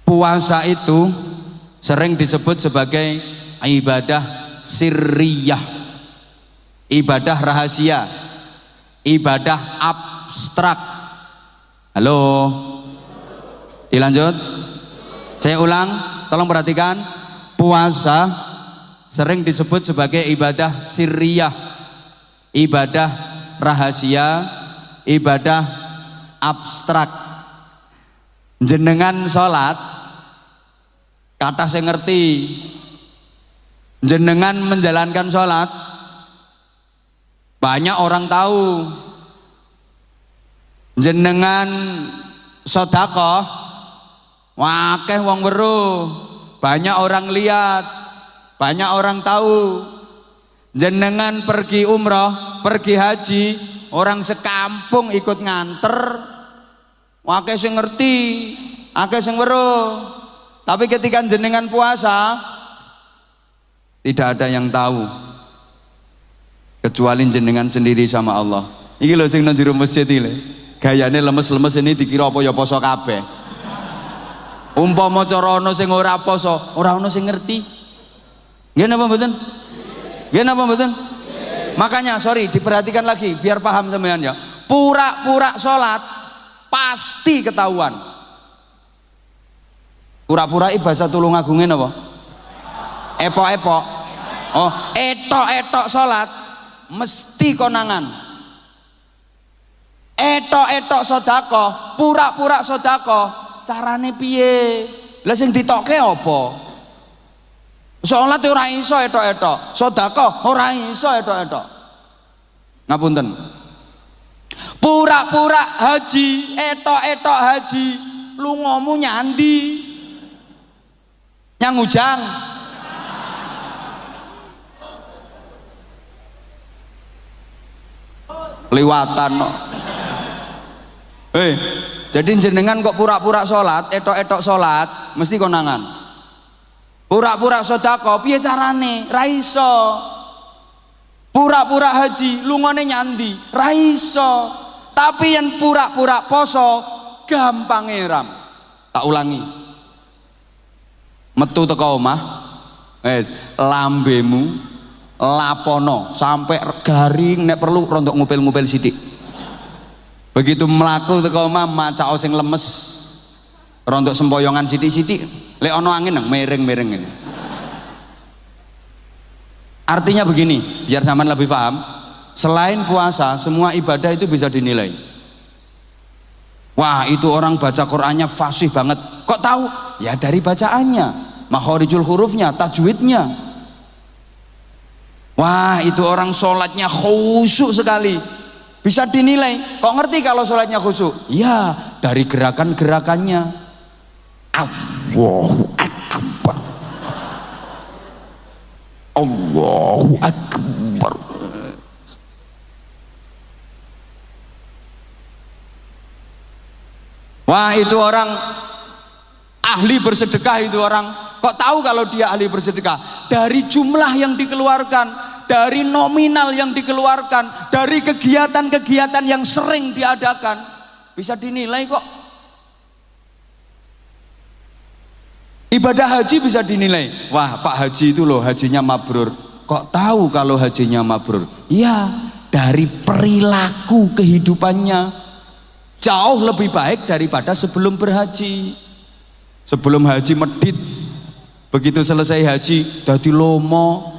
Puasa itu sering disebut sebagai ibadah sirriyah, ibadah rahasia, ibadah abstrak. Halo, dilanjut. Saya ulang, tolong perhatikan. Puasa sering disebut sebagai ibadah sirriyah, ibadah rahasia, ibadah abstrak. Jenengan sholat, kata saya ngerti. Jenengan menjalankan sholat, banyak orang tahu. Jenengan sedekah, wakeh wong weruh, banyak orang lihat. Banyak orang tahu jenengan pergi umroh, pergi haji, orang sekampung ikut nganter. Akeh sing ngerti, akeh sing weruh. Tapi ketika jenengan puasa, tidak ada yang tahu kecuali jenengan sendiri sama Allah. Iki lho sing nang jero masjid iki. Gayane lemes-lemes ini dikira apa ya poso kabeh. Umpama cara ana sing ora poso, ora ana sing ngerti. Nggih napa mboten? Nggih napa mboten? Makanya sorry diperhatikan lagi biar paham sampean ya. Pura-pura sholat pasti ketahuan. Pura-pura bahasa Tulungagunge napa? Epok-epok. Oh, etok-etok sholat mesti konangan. Etok-etok sedekah, pura-pura sedekah, carane piye? Lah sing ditokke apa? Sholat ora iso etok-etok, sedekah ora iso etok-etok. Ngapunten. Pura-pura haji, etok-etok haji, lungamu nyandi. Nyang ujang. Liwatan no. Jadi jenengan kok pura-pura sholat, etok-etok sholat, mesti konangan. Pura-pura sedekah, piye carane? Ra iso. Pura-pura haji, lungone nyandi, ra iso. Tapi yang pura-pura poso, gampang ram. Tak ulangi. Metu teko omah, lambemu lapono sampai garing, nek perlu rontok ngupil-ngupil sithik. Begitu melaku teko omah maca sing lemes, rontok sempoyongan sithik-sithik, lek ono angin nang mereng-mereng ini. Artinya begini, biar sampean lebih paham, selain puasa, semua ibadah itu bisa dinilai. Wah, itu orang baca Qur'annya fasih banget. Kok tahu? Ya dari bacaannya, makhorijul hurufnya, tajwidnya. Wah, itu orang sholatnya khusyuk sekali. Bisa dinilai. Kok ngerti kalau sholatnya khusyuk? Ya, dari gerakan-gerakannya. Allahu Akbar. Allahu Akbar. Wah, itu orang ahli bersedekah itu orang. Kok tahu kalau dia ahli bersedekah? Dari jumlah yang dikeluarkan, dari nominal yang dikeluarkan, dari kegiatan-kegiatan yang sering diadakan, bisa dinilai kok. Ibadah haji bisa dinilai. Wah, Pak Haji itu loh hajinya mabrur. Kok tahu kalau hajinya mabrur? Ya, dari perilaku kehidupannya jauh lebih baik daripada sebelum berhaji. Sebelum haji medit, begitu selesai haji dadi lomo.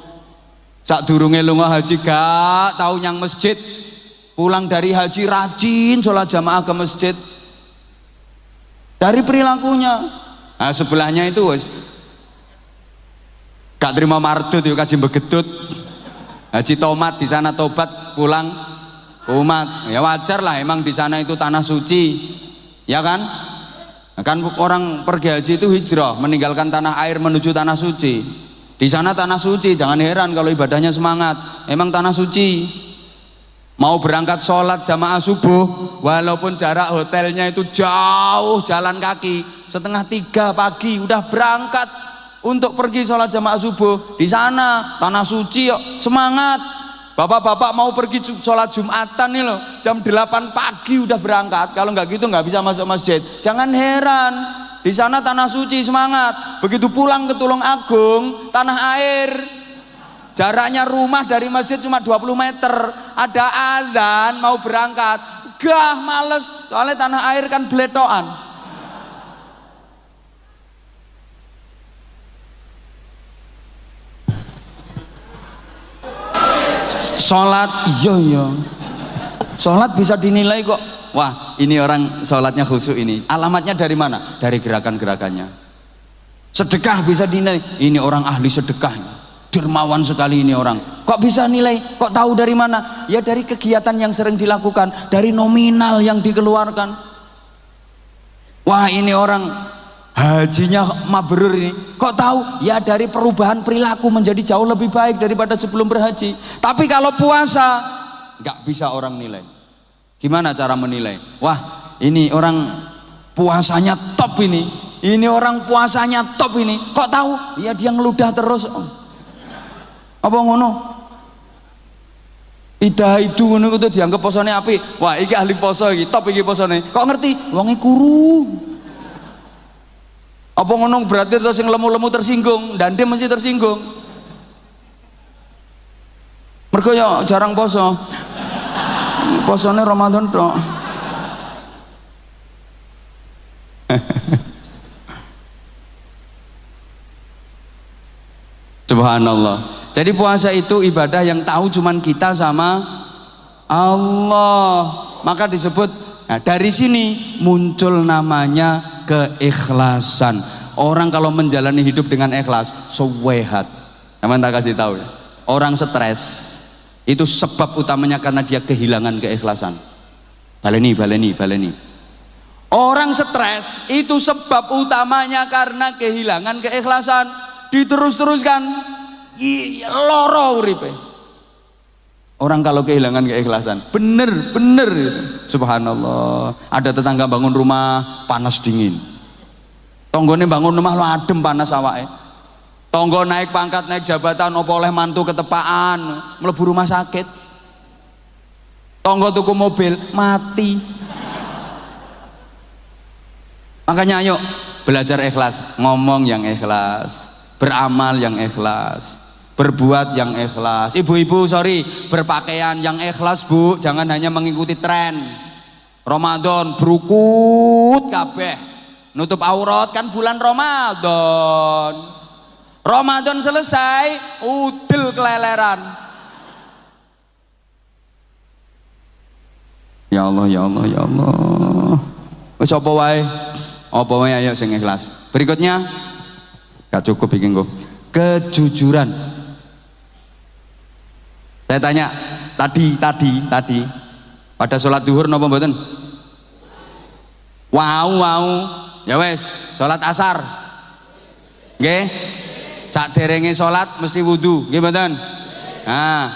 Sak durunge lunga haji gak tahu nyang masjid. Pulang dari haji rajin sholat jamaah ke masjid. Dari perilakunya. Nah, sebelahnya itu wes gak terima mardut yuk kaji begedut. Haji tomat di sana tobat pulang umat. Ya wajar lah, emang di sana itu tanah suci. Ya kan? Kan orang pergi haji itu hijrah, meninggalkan tanah air menuju tanah suci. Di sana tanah suci, jangan heran kalau ibadahnya semangat. Emang tanah suci. Mau berangkat sholat jamaah subuh, walaupun jarak hotelnya itu jauh, jalan kaki 2:30 pagi udah berangkat untuk pergi sholat jamaah subuh. Di sana tanah suci yuk, semangat. Bapak-bapak mau pergi sholat Jumatan nih loh, jam 8 pagi udah berangkat. Kalau nggak gitu nggak bisa masuk masjid. Jangan heran, di sana tanah suci, semangat. Begitu pulang ke Tulung Agung, tanah air, jaraknya rumah dari masjid cuma 20 meter. Ada azan mau berangkat, gah males, soalnya tanah air kan beletoan. Sholat iya sholat bisa dinilai kok. Wah, ini orang sholatnya khusyuk ini. Alamatnya dari mana? Dari gerakan-gerakannya. Sedekah bisa dinilai. Ini orang ahli sedekah, dermawan sekali ini orang. Kok bisa nilai? Kok tahu dari mana? Ya dari kegiatan yang sering dilakukan, dari nominal yang dikeluarkan. Wah, ini orang hajinya mabrur ini. Kok tahu? Ya dari perubahan perilaku menjadi jauh lebih baik daripada sebelum berhaji. Tapi kalau puasa nggak bisa orang nilai. Gimana cara menilai? Wah, ini orang puasanya top ini. Ini orang puasanya top ini. Kok tahu? Ya dia ngeludah terus. Apa ngono? Ida itu ngono itu dianggap posone apik. Wah, iki ahli poso iki, top iki posone. Kok ngerti? Wonge kuru. Apa ngono berarti terus yang lemu-lemu tersinggung, dan dia mesti tersinggung. Mergo ya jarang poso. Posone Ramadan tok. Subhanallah. Jadi puasa itu ibadah yang tahu cuman kita sama Allah. Maka disebut, nah dari sini muncul namanya keikhlasan. Orang kalau menjalani hidup dengan ikhlas, sewehat. Aman tak kasih tahu ya. Orang stres itu sebab utamanya karena dia kehilangan keikhlasan. Baleni. Orang stres itu sebab utamanya karena kehilangan keikhlasan. Diterus-teruskan. Loro uripe. Orang kalau kehilangan keikhlasan, bener gitu. Subhanallah. Ada tetangga bangun rumah panas dingin. Tonggone bangun rumah lo adem panas awake. Tonggo naik pangkat naik jabatan opo oleh mantu ketepaan mlebu rumah sakit. Tonggo tuku mobil mati. Makanya ayo belajar ikhlas, ngomong yang ikhlas, beramal yang ikhlas, berbuat yang ikhlas. Ibu-ibu sorry, berpakaian yang ikhlas bu, jangan hanya mengikuti tren. Ramadan berukut kabeh, nutup aurat kan bulan Ramadan. Ramadan selesai, udel keleleran. Ya Allah, ya Allah, ya Allah. Wis apa wae? Apa wae ayo sing ikhlas. Berikutnya gak cukup bikin gue. Kejujuran. Saya tanya tadi pada sholat duhur napa mboten? Wow. Ya wes, sholat asar. Nggih. Saderenge sholat mesti wudu, nggih mboten? Nah,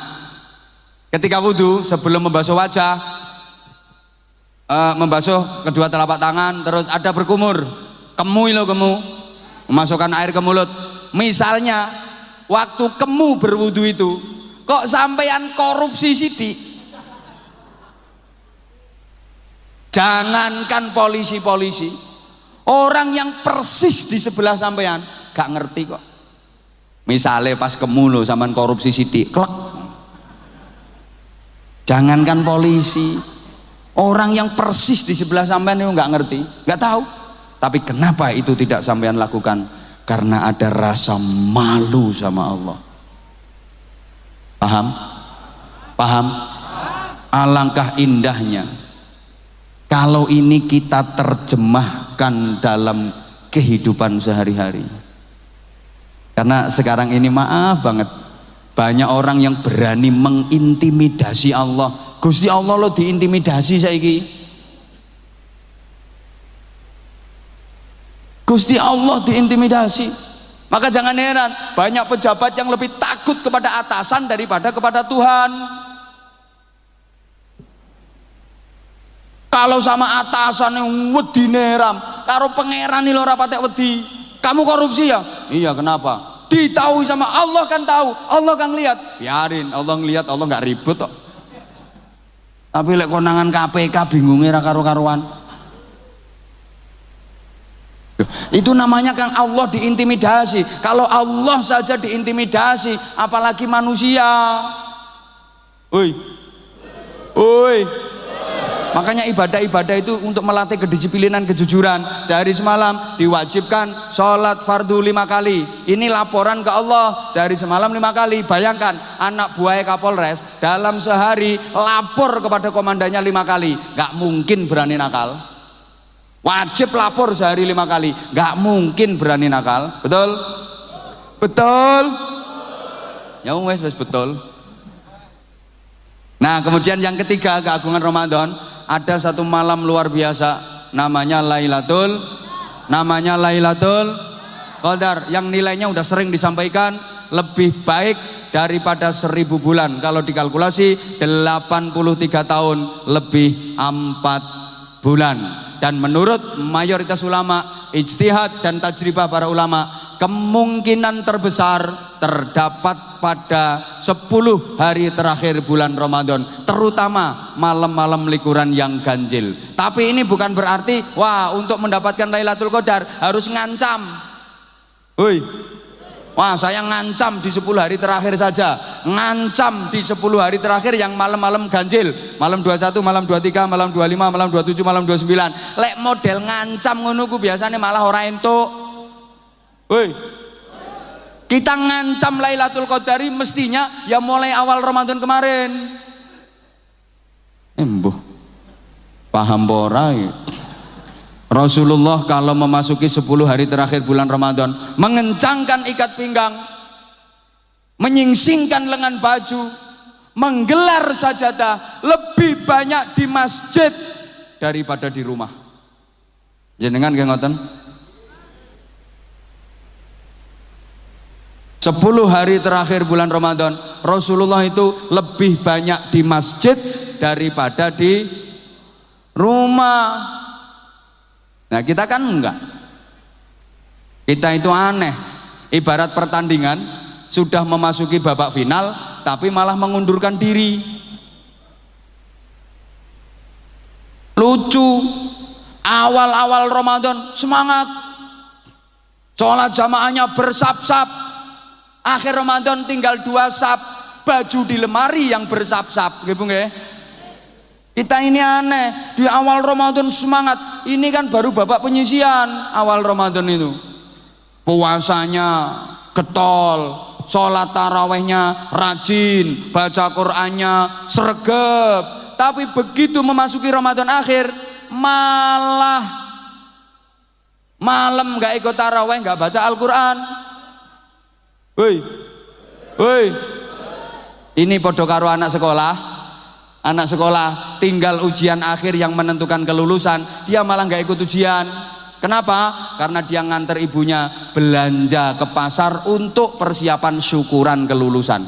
ketika wudu sebelum membasuh wajah, membasuh kedua telapak tangan, terus ada berkumur, kemu, memasukkan air ke mulut. Misalnya waktu kemu berwudu itu kok sampean korupsi sidik, jangankan polisi, orang yang persis di sebelah sampean gak ngerti kok. Misalnya pas kemu lo sampean korupsi sidik, klek. Jangankan polisi, orang yang persis di sebelah sampean itu gak ngerti, gak tahu. Tapi kenapa itu tidak sampean lakukan? Karena ada rasa malu sama Allah. Paham? Alangkah indahnya kalau ini kita terjemahkan dalam kehidupan sehari-hari. Karena sekarang ini maaf banget, banyak orang yang berani mengintimidasi Allah. Gusti Allah lo diintimidasi saiki. Gusti Allah diintimidasi. Maka jangan heran banyak pejabat yang lebih takut kepada atasan daripada kepada Tuhan. Kalau sama atasan yang wedi neram, karo pangeran iki ora patek wedi. Kamu korupsi ya? Iya, kenapa? Ditahu sama Allah kan tahu, Allah kan lihat. Biarin, Allah ngelihat, Allah nggak ribut kok. Tapi lek konangan KPK bingungnya ra karu-karuan. Itu namanya kan Allah diintimidasi. Kalau Allah saja diintimidasi, apalagi manusia. Oi. Makanya ibadah-ibadah itu untuk melatih kedisiplinan, kejujuran. Sehari semalam diwajibkan sholat fardu 5 kali. Ini laporan ke Allah sehari semalam 5 kali. Bayangkan anak buah Kapolres dalam sehari lapor kepada komandannya 5 kali. Gak mungkin berani nakal. Wajib lapor sehari 5 kali. Gak mungkin berani nakal. Betul? Ya wes betul. Nah kemudian yang ketiga, keagungan Ramadan. Ada satu malam luar biasa namanya Lailatul namanya Lailatul Qadar, yang nilainya udah sering disampaikan lebih baik daripada 1000 bulan. Kalau dikalkulasi 83 tahun lebih 4 bulan. Dan menurut mayoritas ulama, ijtihad dan tajribah para ulama, kemungkinan terbesar terdapat pada 10 hari terakhir bulan Ramadan, terutama malam-malam likuran yang ganjil. Tapi ini bukan berarti wah untuk mendapatkan Lailatul Qadar harus ngancam. Woi, wah saya ngancam di 10 hari terakhir saja, ngancam di 10 hari terakhir yang malam-malam ganjil, malam 21, malam 23, malam 25, malam 27, malam 29. Lek model ngancam ngono ku biasanya malah ora entuk. Woi, kita ngancam Lailatul Qadari mestinya ya mulai awal Ramadan kemarin. Embuh, paham ora ya? Rasulullah kalau memasuki 10 hari terakhir bulan Ramadan mengencangkan ikat pinggang, menyingsingkan lengan baju, menggelar sajadah lebih banyak di masjid daripada di rumah. Jenengan nggih ngoten? 10 hari terakhir bulan Ramadan Rasulullah itu lebih banyak di masjid daripada di rumah. Nah kita kan enggak, kita itu aneh, ibarat pertandingan sudah memasuki babak final tapi malah mengundurkan diri. Lucu, awal-awal Ramadan semangat, sholat jamaahnya bersap-sap, akhir Ramadan tinggal 2 sap, baju di lemari yang bersap-sap gitu nggih. Kita ini aneh, di awal Ramadan semangat, ini kan baru babak penyisian awal Ramadan itu. Puasanya getol, sholat tarawehnya rajin, baca Qur'annya sregep. Tapi begitu memasuki Ramadan akhir, malah malam gak ikut taraweh, gak baca Al-Quran. Woi, woi, ini podo karo anak sekolah. Anak sekolah tinggal ujian akhir yang menentukan kelulusan, dia malah nggak ikut ujian. Kenapa? Karena dia nganter ibunya belanja ke pasar untuk persiapan syukuran kelulusan.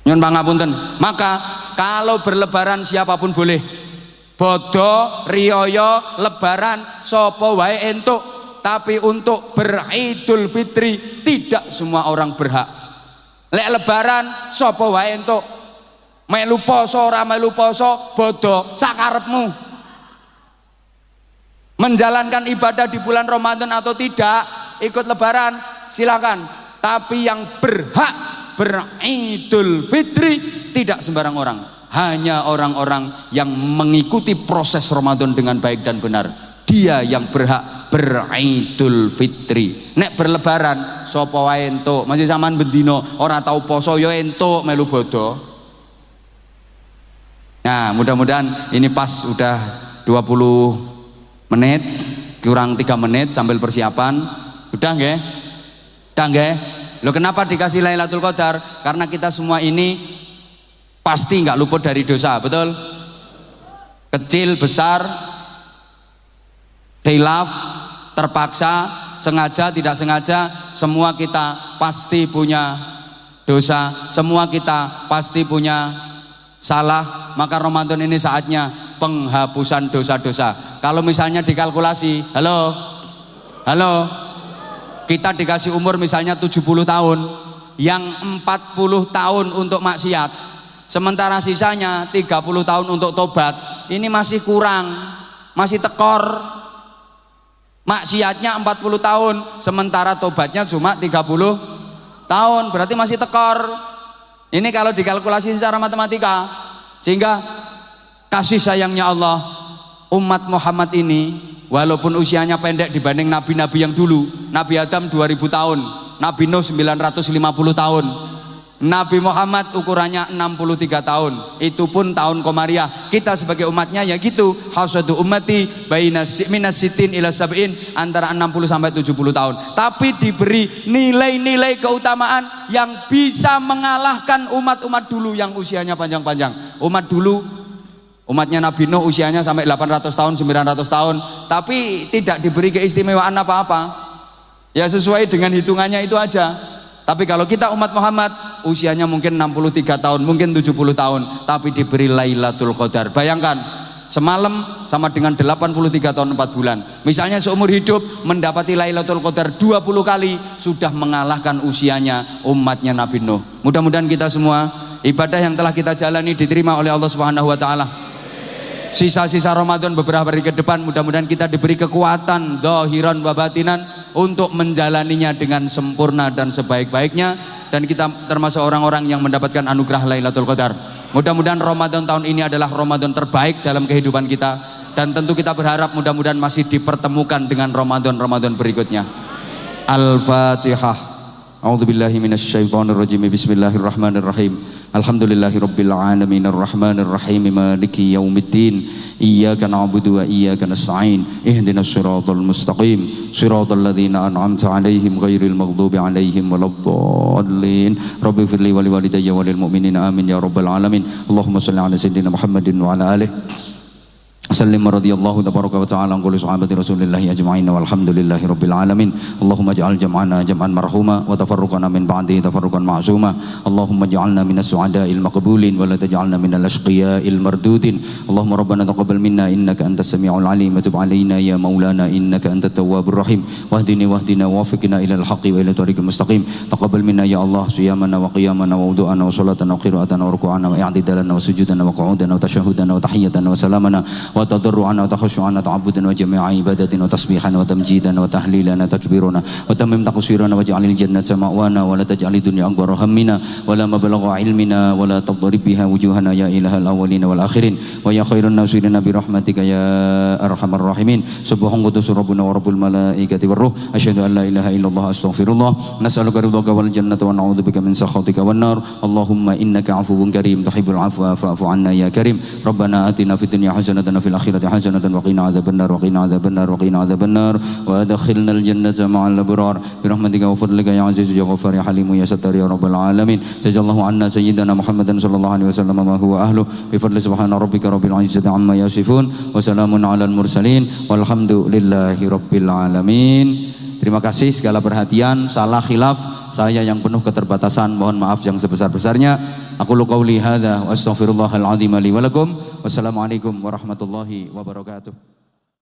Nyun pangapunten. Maka kalau berlebaran siapapun boleh. Bodo, riyoyo, lebaran, sopo wae entuk. Tapi untuk beridul fitri tidak semua orang berhak. Lek lebaran sapa wae entuk, melu poso ora melu poso bodo sakarepmu. Menjalankan ibadah di bulan Ramadan atau tidak ikut lebaran silakan, tapi yang berhak beridul fitri tidak sembarang orang, hanya orang-orang yang mengikuti proses Ramadan dengan baik dan benar, dia yang berhak beridul fitri. Nek berlebaran sapa wae entuk, masih sampean bendino ora tau poso ya entuk melu bodo. Nah mudah-mudahan ini pas udah 20 menit, kurang 3 menit sambil persiapan. Udah nggih? Udah nggih? Loh kenapa dikasih Lailatul Qadar? Karena kita semua ini pasti nggak luput dari dosa, betul? Kecil, besar, khilaf, terpaksa, sengaja, tidak sengaja, semua kita pasti punya dosa, semua kita pasti punya salah. Maka Ramadan ini saatnya penghapusan dosa-dosa. Kalau misalnya dikalkulasi, halo, kita dikasih umur misalnya 70 tahun, yang 40 tahun untuk maksiat, sementara sisanya 30 tahun untuk tobat, ini masih kurang, masih tekor. Maksiatnya 40 tahun, sementara tobatnya cuma 30 tahun, berarti masih tekor. Ini kalau dikalkulasi secara matematika. Sehingga kasih sayangnya Allah, umat Muhammad ini walaupun usianya pendek dibanding nabi-nabi yang dulu. Nabi Adam 2000 tahun, Nabi Nuh 950 tahun, Nabi Muhammad ukurannya 63 tahun, itu pun tahun komariah. Kita sebagai umatnya ya gitu, hasadu ummati minas sitin ila sab'in, antara 60 sampai 70 tahun. Tapi diberi nilai-nilai keutamaan yang bisa mengalahkan umat-umat dulu yang usianya panjang-panjang. Umat dulu Umatnya Nabi Nuh usianya sampai 800 tahun, 900 tahun, tapi tidak diberi keistimewaan apa-apa. Ya sesuai dengan hitungannya itu aja. Tapi kalau kita umat Muhammad usianya mungkin 63 tahun, mungkin 70 tahun, tapi diberi Lailatul Qadar. Bayangkan, semalam sama dengan 83 tahun 4 bulan. Misalnya seumur hidup mendapati Lailatul Qadar 20 kali, sudah mengalahkan usianya umatnya Nabi Nuh. Mudah-mudahan kita semua ibadah yang telah kita jalani diterima oleh Allah Subhanahu wa taala. Sisa-sisa Ramadan beberapa hari ke depan mudah-mudahan kita diberi kekuatan zahiran wa batinan untuk menjalaninya dengan sempurna dan sebaik-baiknya, dan kita termasuk orang-orang yang mendapatkan anugerah Lailatul Qadar. Mudah-mudahan Ramadan tahun ini adalah Ramadan terbaik dalam kehidupan kita, dan tentu kita berharap mudah-mudahan masih dipertemukan dengan Ramadan-Ramadan berikutnya. Al-Fatihah. A'udzubillahi minasyaitonirrajim. Bismillahirrahmanirrahim. Alhamdulillahirabbil alamin arrahmanir rahim maliki yaumiddin. Iyyaka na'budu wa iyyaka nasta'in. Ihdinas siratal mustaqim. Siratal ladzina an'amta 'alaihim ghairil maghdubi 'alaihim waladdallin. Rabbighfirli wa liwalidayya wa lil mu'minina amin ya rabbal alamin. Allahumma shalli 'ala sayyidina Muhammadin wa 'ala alihi Sallim radhiyallahu tabaraka wa ta'ala an kulli sahabati Rasulillahi ajma'in walhamdulillahi rabbil alamin. Allahumma ij'al jam'ana jam'an marhuma wa tafarruqana min ba'dihi tafarruqan ma'suma. Allahumma ij'alna minas su'ada'il maqbulin wa la taj'alna minal ashqiya'il mardudin. Allahumma rabbana taqabbal minna innaka antas sami'ul 'alim wa tub 'alaina ya maulana innaka antat tawwabur rahim. Wahdini wafiqna ilal haqqi wa ila tariqil mustaqim. Taqabbal minna ya Allah siyamana wa qiyamana wa wudu'ana wa salatana wa qira'atana wa ruku'ana wa i'tidalana wa sujudana wa qu'udana wa tasyahhudana wa tahiyyatana wa salamana wa tadarru'ana wa takhushu'ana ta'abbudana wa jami'a ibadatina wa tasbihana wa tamjidana wa tahlilana takbiruna wa tammim taqsirana waj'alil jannata ma'wana wa la taj'alid dunya akbar hammina wa la mablagha ilmina wa la tadrib biha wujuhana ya ilahal awwalin wal akhirin wa ya khairan nasirina bi rahmatika ya arhamar rahimin. Subhana qudus rabbuna wa rabbul malaikati war ruh asyhadu an la ilaha illallah astaghfirullah nas'aluka ridhaka wal jannata wa na'udzubika min sakhatika wan nar. Allahumma innaka 'afuwwun karim tuhibbul 'afwa fa'fu 'anna ya karim. Rabbana atina fid dunya hasanatan wa fil akhirati hasanatan wa qina adzabannar wa qina adzabannar wa qina adzabannar wa adkhilnal jannata ma'al abrar bi rahmatika wa fadlika ya aziz ya ghafar ya halim ya sattar ya rabbal alamin. Jazakallahu anna sayyidana Muhammadan sallallahu alaihi wasallam ma huwa ahlu bi fadli subhana rabbika rabbil izzati amma yasifun wa salamun alal mursalin walhamdulillahi rabbil alamin. Terima kasih segala perhatian, salah khilaf saya yang penuh keterbatasan mohon maaf yang sebesar-besarnya. Aku qauli hadza wa astaghfirullahal azim li wa lakum. Wassalamualaikum warahmatullahi wabarakatuh.